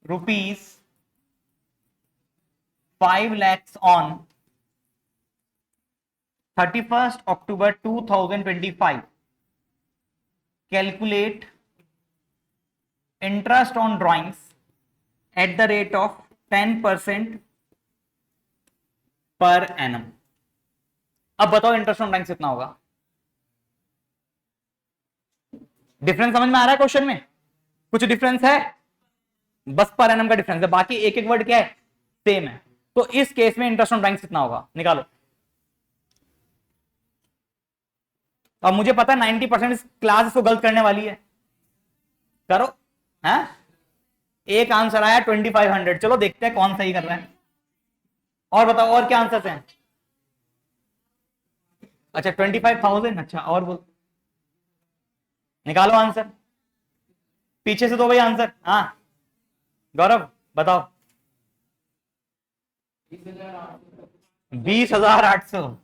rupees 5 lakhs on 31st October 2025. Calculate interest on drawings at the rate of 10% per annum. अब बताओ इंटरेस्ट ऑन ड्राइंग्स कितना होगा? डिफरेंस समझ में आ रहा है क्वेश्चन में? कुछ डिफरेंस है? बस पर एनम का डिफरेंस है, बाकी एक एक वर्ड क्या है? सेम है। तो इस केस में इंटरेस्ट ऑन ड्राइंग्स कितना होगा? निकालो। अब मुझे पता है 90% क्लास इसको गलत करने वाली है, करो। है एक आंसर आया 2500, चलो देखते हैं कौन सही कर रहा है। और बताओ और क्या आंसर हैं? अच्छा 25,000। अच्छा और बोल, निकालो आंसर, पीछे से दो भाई आंसर। हाँ गौरव बताओ। 20,800।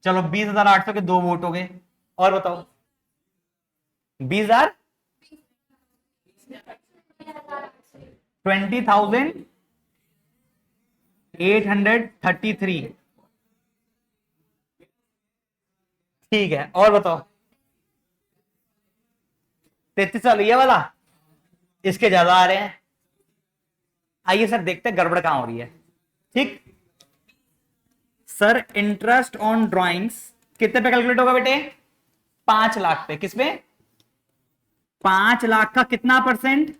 चलो 20,800 के 2 वोट हो गए। और बताओ 20,000 20,833। ठीक है और बताओ 33 वाला, ये वाला, इसके ज्यादा आ रहे हैं। आइए सर देखते हैं गड़बड़ कहां हो रही है। ठीक सर, इंटरेस्ट ऑन ड्राइंग्स कितने पे कैलकुलेट होगा बेटे? 5 लाख पे। किस पे? 5 लाख का कितना परसेंट?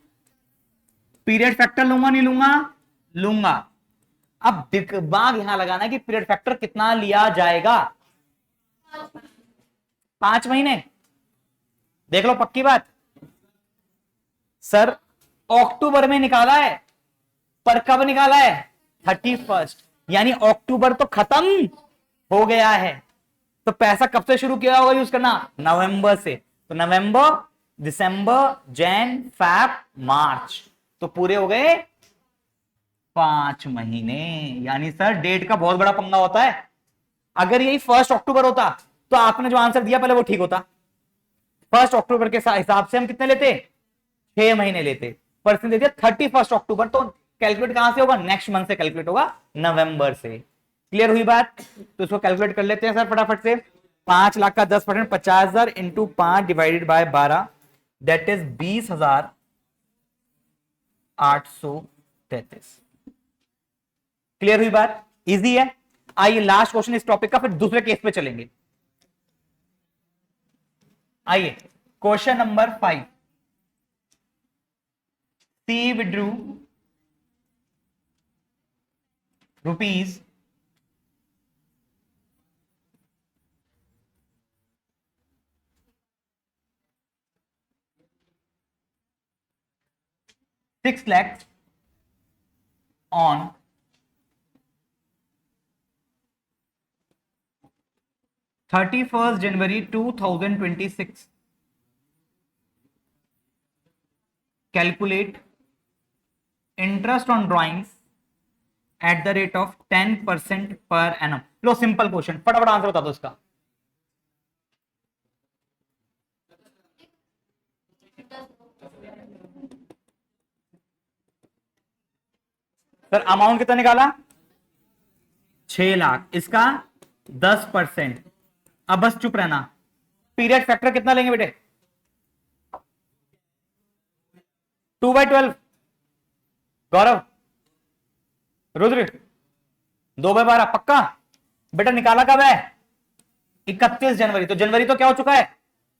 पीरियड फैक्टर लूंगा नहीं लूंगा? लूंगा। अब दिमाग यहां लगाना है कि पीरियड फैक्टर कितना लिया जाएगा? 5 महीने। देख लो पक्की बात। सर अक्टूबर में निकाला है, पर कब निकाला है? 31st, यानी अक्टूबर तो खत्म हो गया है। तो पैसा कब से शुरू किया होगा यूज करना? नवंबर से। तो नवंबर, दिसंबर, जैन, फैब, मार्च, तो पूरे हो गए 5 महीने। यानी सर डेट का बहुत बड़ा पंगा होता है। अगर यही 1 अक्टूबर होता तो आपने जो आंसर दिया पहले वो ठीक होता। 1 अक्टूबर के हिसाब से हम कितने लेते? 6 महीने लेते। पर्सन दे दिया 31 अक्टूबर, तो कैलकुलेट कहां से होगा? नेक्स्ट मंथ से कैलकुलेट होगा, नवंबर से। क्लियर हुई बात? तो इसको कैलकुलेट कर लेते हैं सर फटाफट से। 5 लाख का 10%, 50,000 into 5 divided by 12, that is 20,833। Clear हुई बात? इजी है। आइए लास्ट क्वेश्चन इस टॉपिक का, फिर दूसरे केस पे चलेंगे। आइए question number 5, C withdrew rupees 6 lakhs on 31st January 2026. Calculate interest on drawings at the rate of 10% per annum. Low simple question, फटाफट आंसर बता दो इसका। सर अमाउंट कितना निकाला? 6 लाख, इसका 10%। अब बस चुप रहना। पीरियड फैक्टर कितना लेंगे बेटे? 2/12। गौरव, रुद्र, 2/12 पक्का? बेटा निकाला कब है? 31 जनवरी। तो जनवरी तो क्या हो चुका है?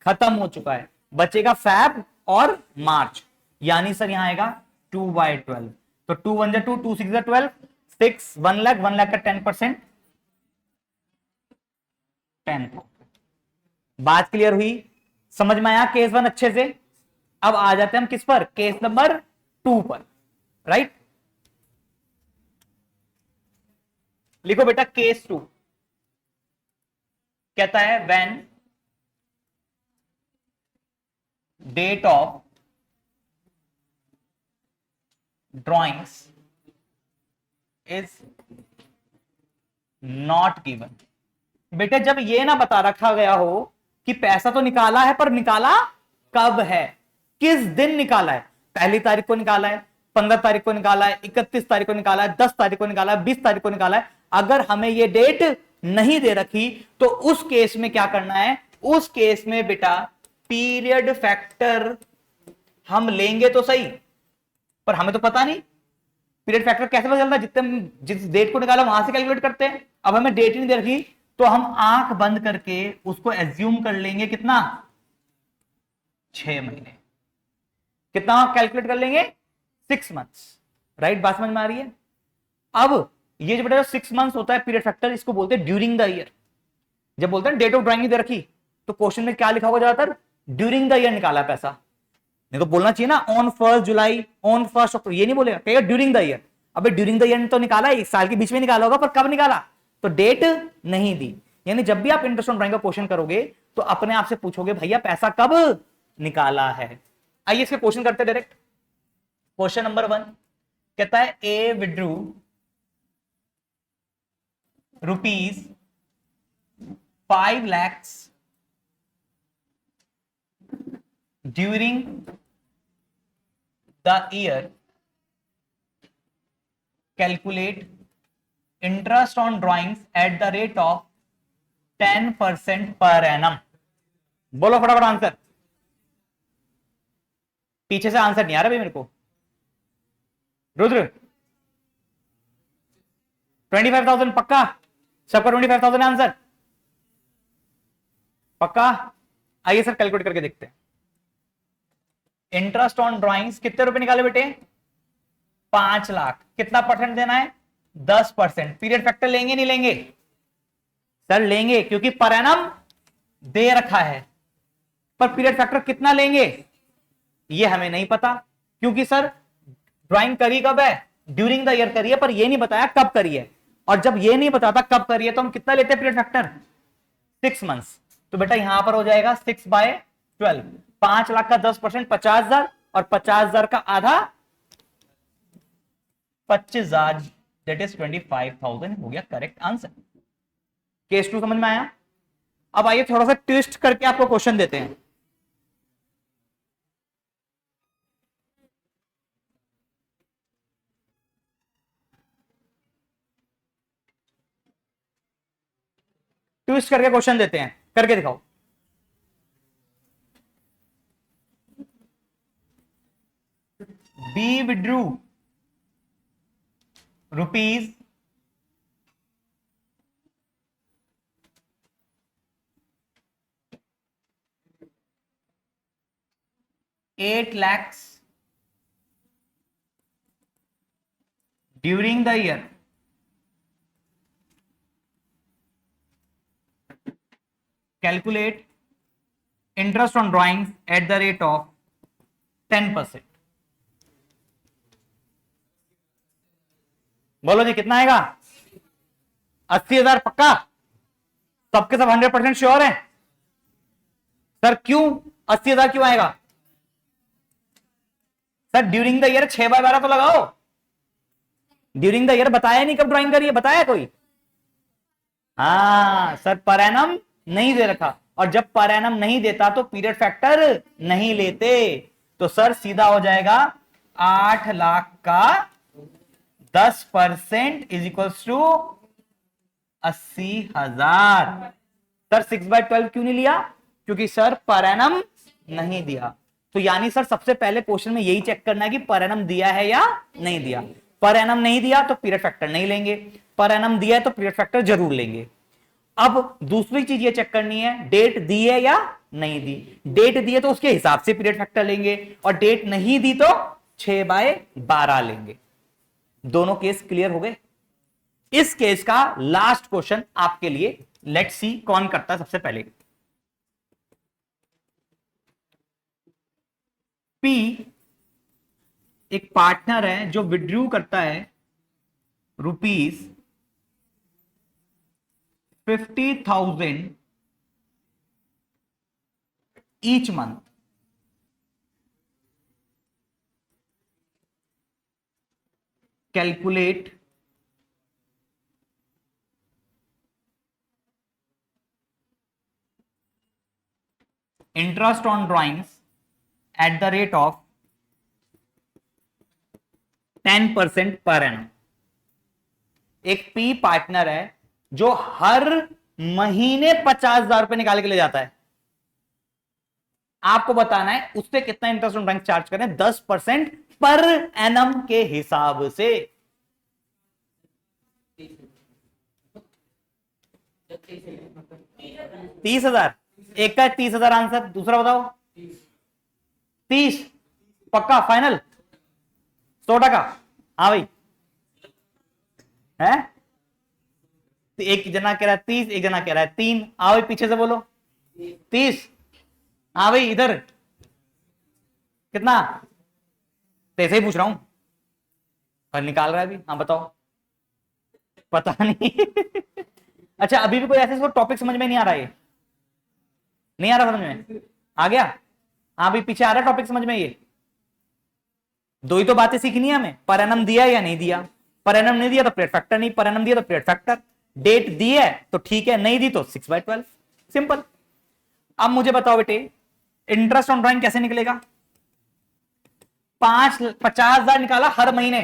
खत्म हो चुका है। बचेगा फैब और मार्च, यानी सर यहां आएगा 2/12। तो 2 1 2, 2 6 12, 6 1 लाख का 10%, 10। बात क्लियर हुई? समझ में आया केस 1 अच्छे से? अब आ जाते हैं हम किस पर? केस नंबर 2 पर। राइट, लिखो बेटा केस 2। कहता है when date of drawings is not given. बेटे जब ये ना बता रखा गया हो कि पैसा तो निकाला है, पर निकाला कब है, किस दिन निकाला है, पहली तारीख को निकाला है, 15 तारीख को निकाला है, 31 तारीख को निकाला है, 10 तारीख को निकाला है, 20 तारीख को निकाला है, अगर हमें ये डेट नहीं दे रखी तो उस केस में क्या करना है? उस केस में बेटा पीरियड फैक्टर हम लेंगे तो सही, पर हमें तो पता नहीं पीरियड फैक्टर कैसे पता चलता है? जितने जिस डेट को निकाला वहां से कैलकुलेट करते हैं। अब हमें डेट ही नहीं दे रखी तो हम आंख बंद करके उसको एज्यूम कर लेंगे कितना? 6 महीने। कितना कैलकुलेट कर लेंगे? 6 मंथ्स। राइट, बात समझ में आ रही है? अब ये जो बेटा 6 मंथ्स होता है पीरियड फैक्टर, इसको बोलते हैं ड्यूरिंग द ईयर। जब बोलते हैं डेट ऑफ ड्राइंग दे रखी तो क्वेश्चन में क्या लिखा होगा? ज्यादातर ड्यूरिंग द ईयर निकाला पैसा। नहीं तो बोलना चाहिए ना ऑन 1 जुलाई, ऑन 1 अक्टूबर, ये नहीं बोलेगा, कहेगा ड्यूरिंग द ईयर। अबे ड्यूरिंग द ईयर तो निकाला है, 1 साल के बीच में निकाला होगा, पर कब निकाला? तो डेट नहीं दी। यानी जब भी आप इंटरेस्ट ऑन ड्राइंग का क्वेश्चन करोगे तो अपने आप से पूछोगे भैया पैसा कब निकाला है। आइए इसके क्वेश्चन करते डायरेक्ट। क्वेश्चन नंबर 1 कहता है ए withdrew ₹5 lakhs during the year, calculate interest on drawings at the rate of 10% per annum। बोलो फटाफट आंसर। पीछे से आंसर नहीं आ रहा भाई मेरे को। रुद्र 25,000 पक्का? सबका 25,000 आंसर पक्का? आइए सर कैलकुलेट करके देखते हैं। इंटरेस्ट ऑन ड्राइंग्स कितने रुपए निकाले बेटे? 5 लाख। कितना परसेंट देना है? 10%। पीरियड फैक्टर लेंगे नहीं लेंगे? सर लेंगे, क्योंकि पर एनम दे रखा है, पर पीरियड फैक्टर कितना लेंगे ये हमें नहीं पता, क्योंकि सर ड्राइंग करी कब है? ड्यूरिंग द ईयर करी है, पर ये नहीं बताया कब करी है। और जब ये नहीं बताता कब करी है तो हम कितना लेते हैं पीरियड फैक्टर? 6 मंथ्स। तो बेटा यहां पर हो जाएगा 6/12। 5 लाख का 10% 50,000, और 50,000 का आधा 25,000, दैट इज 25,000 हो गया करेक्ट आंसर। केस 2 समझ में आया? अब आइए थोड़ा सा ट्विस्ट करके आपको क्वेश्चन देते हैं। ट्विस्ट करके क्वेश्चन देते हैं, करके दिखाओ। B withdrew rupees 8 lakhs during the year, calculate interest on drawings at the rate of 10%। बोलो जी कितना आएगा? 80,000 पक्का? सबके सब 100% श्योर है? सर क्यों 80,000 क्यों आएगा? सर ड्यूरिंग द ईयर 6/12 तो लगाओ। ड्यूरिंग द ईयर बताया नहीं, कब ड्राइंग करिए बताया कोई? हाँ सर, पर एनम नहीं दे रखा, और जब पर एनम नहीं देता तो पीरियड फैक्टर नहीं लेते। तो सर सीधा हो जाएगा 8 लाख का 10% इज इक्वल्स टू 80,000। सर 6/12 क्यों नहीं लिया? क्योंकि सर पर एनम नहीं दिया। तो यानी सर सबसे पहले क्वेश्चन में यही चेक करना है कि पर एनम दिया है या नहीं दिया। पर एनम नहीं दिया तो पीरियड फैक्टर नहीं लेंगे, पर एनम दिया है तो पीरियड फैक्टर जरूर लेंगे। अब दूसरी चीज ये चेक करनी है, डेट दी है या नहीं दी। डेट दी है तो उसके हिसाब से पीरियड फैक्टर लेंगे, और डेट नहीं दी तो 6/12 लेंगे। दोनों केस क्लियर हो गए। इस केस का लास्ट क्वेश्चन आपके लिए, लेट्स सी कौन करता है सबसे पहले। पी एक पार्टनर है जो विड्रू करता है ₹50,000 each month. Calculate interest on drawings at the rate of 10% per annum. एक पी पार्टनर है जो हर महीने 50,000 रुपए निकाल के ले जाता है। आपको बताना है उससे कितना इंटरेस्ट ऑन ड्राइंग चार्ज करें, 10% पर एनम के हिसाब से। 30,000। एक का 30,000 आंसर, दूसरा बताओ। 30 पक्का फाइनल? 100 टका? हाँ भाई है। तो एक जना कह रहा है 30, एक जना कह रहा है 3। आओ भाई पीछे से बोलो 30। हाँ भाई इधर कितना? तो ऐसे ही पूछ रहा हूं, पर निकाल रहा है अभी। हाँ बताओ। पता नहीं। अच्छा अभी भी कोई ऐसे टॉपिक समझ में नहीं आ रहा है? नहीं आ रहा समझ में? आ गया? हाँ भाई पीछे आ रहा है टॉपिक समझ में? ये दो ही तो बातें सीखनी है हमें, पर एनम दिया या नहीं दिया। पर एनम नहीं दिया तो पीरियड फैक्टर नहीं, पर एनम दिया तो पीरियड फैक्टर। डेट दी है तो ठीक है, नहीं दी तो 6/12। सिंपल। अब मुझे बताओ बेटे, इंटरेस्ट ऑन ड्राइंग कैसे निकलेगा? 50,000 निकाला हर महीने,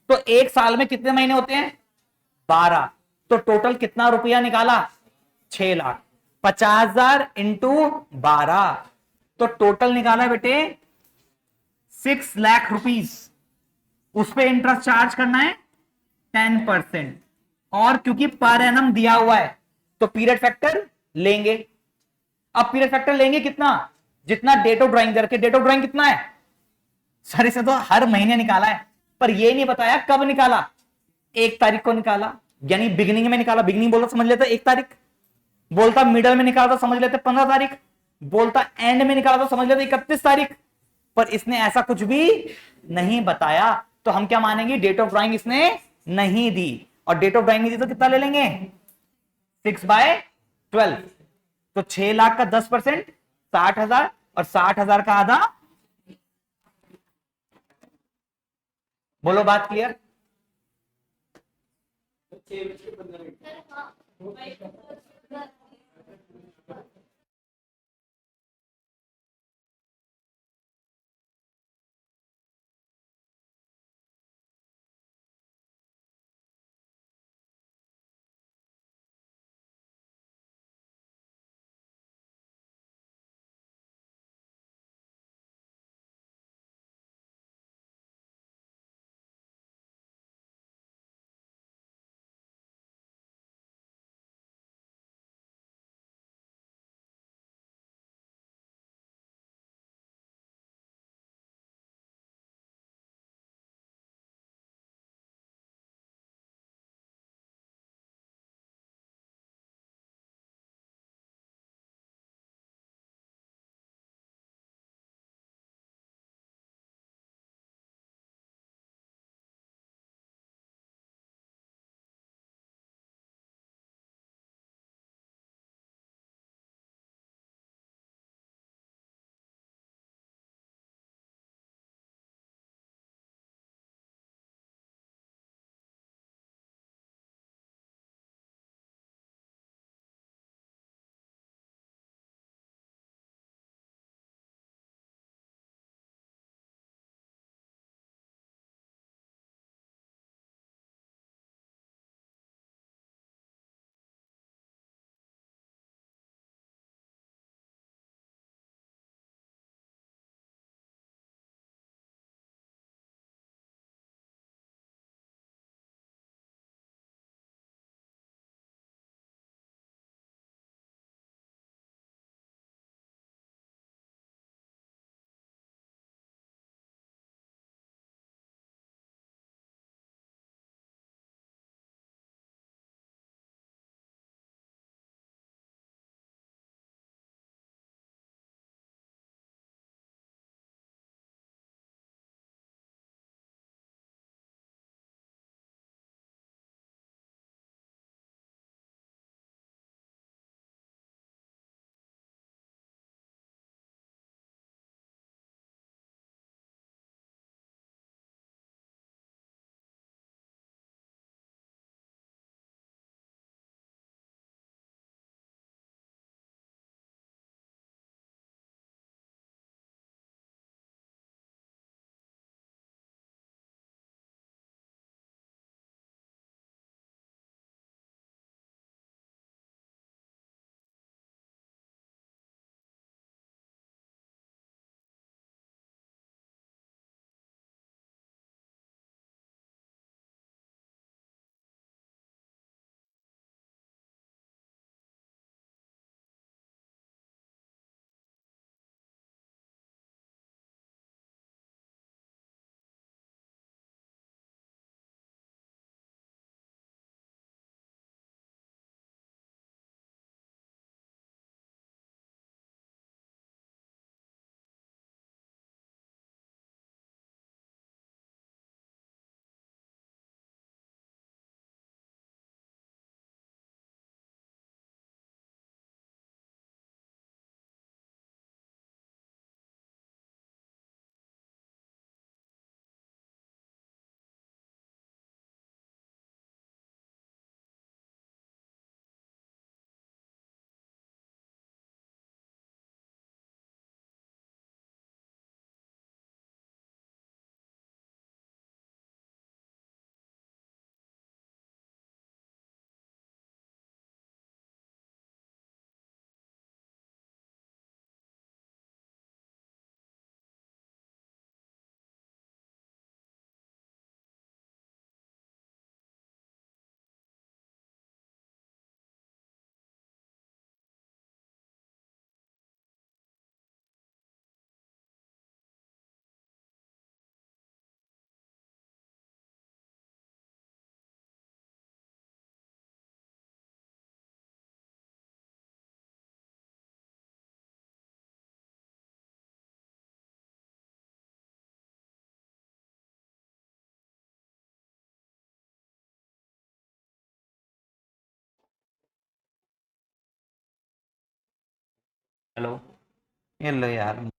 तो एक साल में कितने महीने होते हैं? 12। तो टोटल कितना रुपया निकाला? 6 लाख। 50,000 इंटू 12, तो टोटल निकाला बेटे 6 लाख रुपीज। उस पर इंटरेस्ट चार्ज करना है 10%, और क्योंकि पर एनम दिया हुआ है तो पीरियड फैक्टर लेंगे। अब पीरियड फैक्टर लेंगे कितना? जितना डेट ऑफ ड्राइंग दे रखे। डेट ऑफ ड्राइंग कितना है सर? इसे तो हर महीने निकाला है, पर यह नहीं बताया कब निकाला। 1 तारीख को निकाला, यानी बिगिनिंग में निकाला। बिगिनिंग बोलता समझ लेते 1 तारीख, बोलता मिडल में निकाला तो समझ लेते 15 तारीख, बोलता एंड में निकाला तो समझ लेते 31 तारीख। पर इसने ऐसा कुछ भी नहीं बताया, तो हम क्या मानेंगे? डेट ऑफ ड्राइंग इसने नहीं दी, और डेट ऑफ ड्राइंग नहीं दी तो कितना ले लेंगे? 6/12। तो 6 लाख का 10% 60,000, और 60,000 का आधा। बोलो बात क्लियर? हेलो, ये लो यार।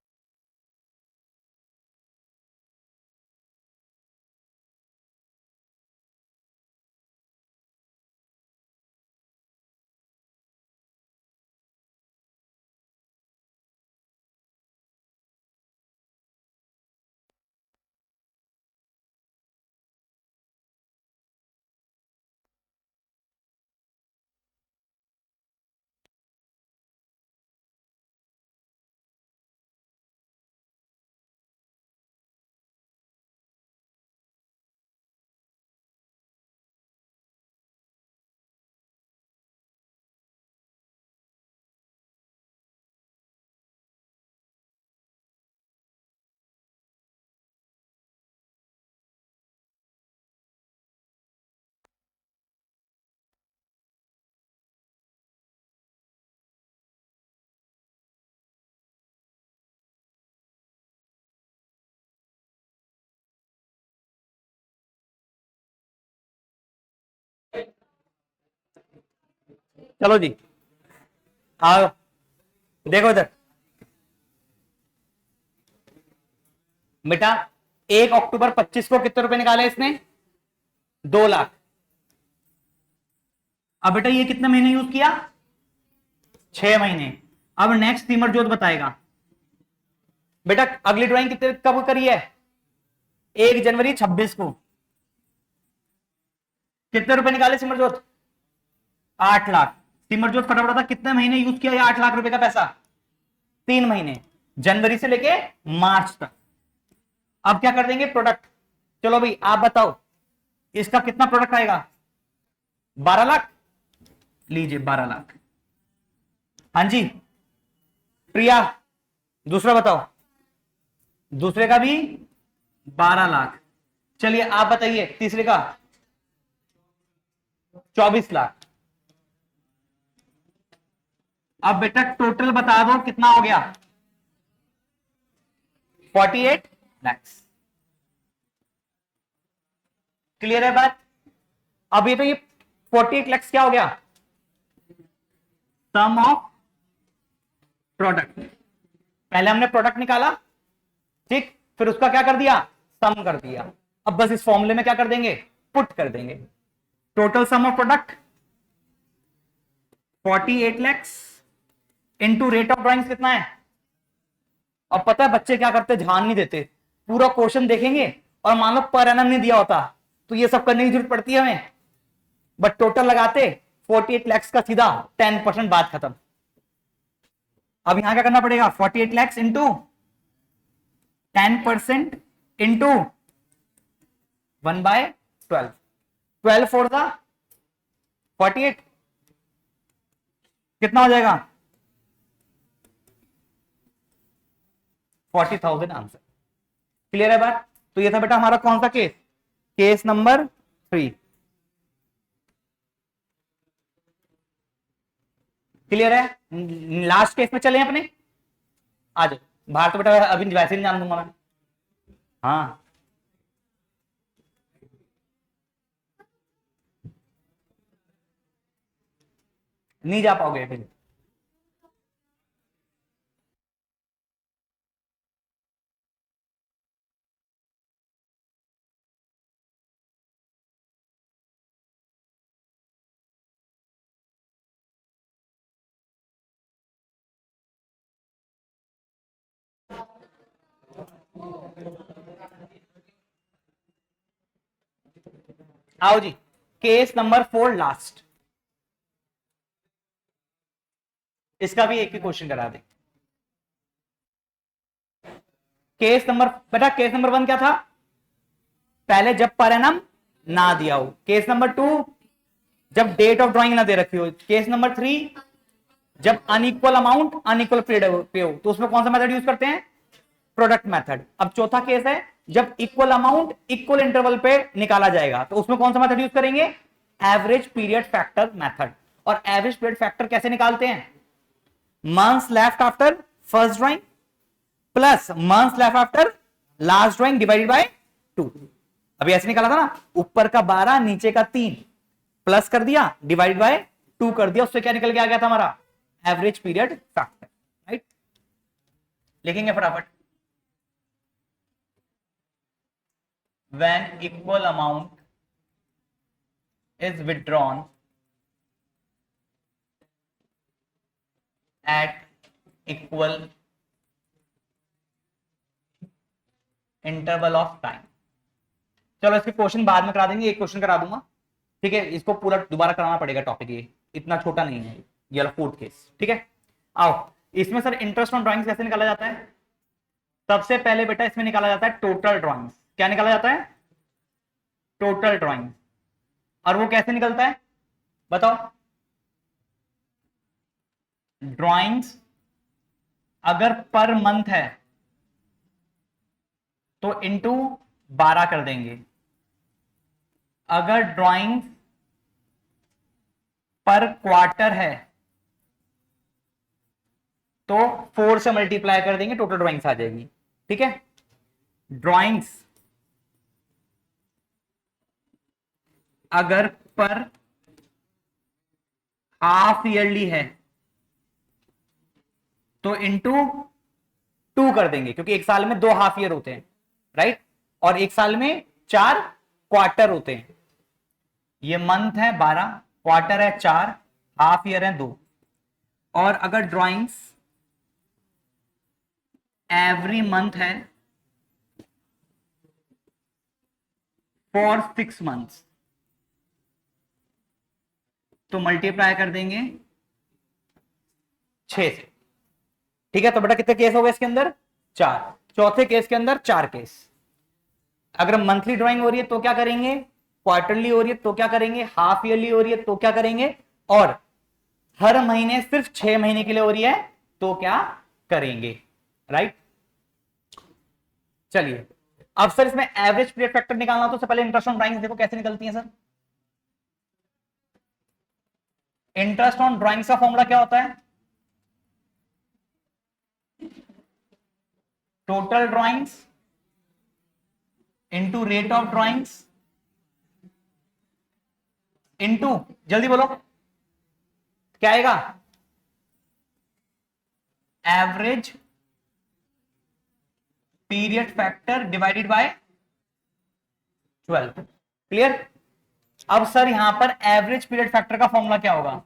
चलो जी, आओ, देखो इधर बेटा। 1 अक्टूबर 25 को कितने रुपए निकाले इसने? 2 लाख। अब बेटा ये कितने महीने यूज किया? 6 महीने। अब नेक्स्ट सिमरजोत बताएगा बेटा अगली ड्राइंग कितने कब करी है? 1 जनवरी 26 को। कितने रुपए निकाले सिमरजोत? 8 लाख। सिमरजोत फटाफट था कितने महीने यूज किया ये 8 लाख रुपए का पैसा? 3 महीने, जनवरी से लेके मार्च तक। अब क्या कर देंगे? प्रोडक्ट। चलो भाई आप बताओ इसका कितना प्रोडक्ट आएगा? 12 लाख। लीजिए 12 लाख। हाँ जी प्रिया, दूसरा बताओ। दूसरे का भी 12 लाख। चलिए आप बताइए तीसरे का? 24 लाख। अब बेटा टोटल बता दो कितना हो गया? 48 लाख। क्लियर है बात? अब ये तो ये 48 लाख क्या हो गया? सम ऑफ प्रोडक्ट। पहले हमने प्रोडक्ट निकाला, ठीक, फिर उसका क्या कर दिया? सम कर दिया। अब बस इस फॉर्मूले में क्या कर देंगे? पुट कर देंगे। Total sum of product 48 lakh into rate of drawings कितना है? अब पता है बच्चे क्या करते? ध्यान नहीं देते। पूरा क्वेश्चन देखेंगे और मान लो पर एनम नहीं दिया होता तो ये सब करने की जरूरत पड़ती है हमें, बट टोटल लगाते 48 लाख का सीधा 10% बात खत्म। अब यहां क्या करना पड़ेगा? 48 लाख इंटू 10% इंटू 1/12। 12 फोर था 48, कितना हो जाएगा? 40,000 आंसर। क्लियर है बात? तो ये था बेटा हमारा कौन सा केस? Case number 3। क्लियर है? लास्ट केस में चले अपने। आ जाओ बाहर। तो बेटा अभी वैसे नहीं जान दूंगा मैं। हाँ नहीं जा पाओगे अभी। आओ जी, केस नंबर 4 लास्ट। इसका भी एक ही क्वेश्चन करा दे। केस नंबर बेटा, केस नंबर 1 क्या था? पहले जब पर एनम ना दिया हो। केस नंबर 2 जब डेट ऑफ ड्राइंग ना दे रखी हो। केस नंबर 3 जब अनइक्वल अमाउंट अनइक्वल पीरियड पे हो। तो उसमें कौन सा मेथड यूज करते हैं? Product method. अब चौथा केस है जब इक्वल अमाउंट इक्वल इंटरवल पे निकाला जाएगा तो उसमें कौन सा मेथड यूज करेंगे? Average period factor method. और एवरेज पीरियड फैक्टर कैसे निकालते हैं? Months left after first drawing plus months left after last drawing divided by 2। अभी ऐसे निकाला था ना, ऊपर का 12 नीचे का 3 प्लस कर दिया डिवाइड बाय 2 कर दिया, उससे क्या निकल के आ गया था हमारा? Average period factor. राइट? लिखेंगे फटाफट। When equal amount is withdrawn at equal interval of time. चलो इसके क्वेश्चन बाद में करा देंगे, एक क्वेश्चन करा दूंगा, ठीक है। इसको पूरा दोबारा कराना पड़ेगा टॉपिक, ये इतना छोटा नहीं है, ये वाला फोर्थ केस, ठीक है। आओ, इसमें सर इंटरेस्ट ऑन ड्राइंग्स कैसे निकाला जाता है? सबसे पहले बेटा इसमें निकाला जाता है टोटल ड्राइंग्स। क्या निकाला जाता है? Total drawings. और वो कैसे निकलता है बताओ? ड्राइंग्स अगर पर मंथ है तो इंटू 12 कर देंगे, अगर ड्राइंग्स पर क्वार्टर है तो 4 से मल्टीप्लाई कर देंगे, टोटल ड्राइंग्स आ जाएगी, ठीक है। ड्राइंग्स अगर पर हाफ ईयरली है तो इंटू 2 कर देंगे, क्योंकि एक साल में 2 हाफ ईयर होते हैं, राइट, और एक साल में 4 क्वार्टर होते हैं। ये मंथ है 12, क्वार्टर है 4, हाफ ईयर है 2। और अगर ड्राइंग्स एवरी मंथ है फॉर 6 मंथ्स तो मल्टीप्लाई कर देंगे 6 से, ठीक है। तो बेटा कितने केस हो गए इसके अंदर? 4। चौथे केस के अंदर 4 केस। अगर मंथली ड्राइंग हो रही है तो क्या करेंगे, क्वार्टरली हो रही है तो क्या करेंगे, हाफ ईयरली हो रही है तो क्या करेंगे, और हर महीने सिर्फ 6 महीने के लिए हो रही है तो क्या करेंगे, राइट। चलिए अब सर इसमें एवरेज पीरियड फैक्टर निकालना, तो सबसे पहले इंटरेस्ट ऑन ड्राइंग्स देखो कैसे निकलती है सर। इंटरेस्ट ऑन ड्राइंग्स का फॉर्मूला क्या होता है? Total drawings into rate of drawings into, जल्दी बोलो क्या आएगा, average period factor divided by 12। Clear? अब सर यहां पर एवरेज पीरियड फैक्टर का फॉर्मूला क्या होगा?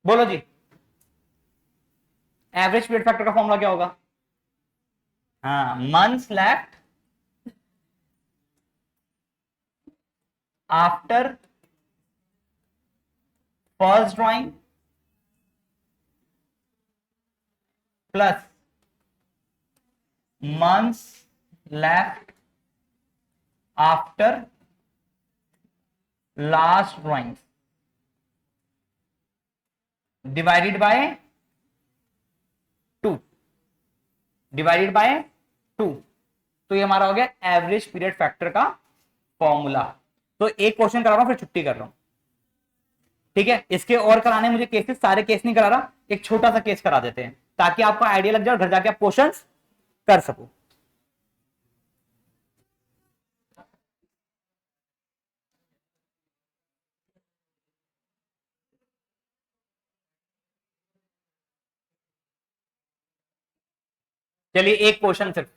बोलो जी, एवरेज पीरियड फैक्टर का फॉर्मूला क्या होगा? हाँ, months left after first drawing plus months left after last drawing divided by 2, divided by 2। तो ये हमारा हो गया एवरेज पीरियड फैक्टर का फॉर्मूला। तो एक क्वेश्चन करा रहा हूं फिर छुट्टी कर रहा हूं, ठीक है। इसके और कराने मुझे केसेस, सारे केस नहीं करा रहा, एक छोटा सा केस करा देते हैं ताकि आपको आइडिया लग जाए और घर जाके आप क्वेश्चंस कर सको। चलिए एक क्वेश्चन सिर्फ,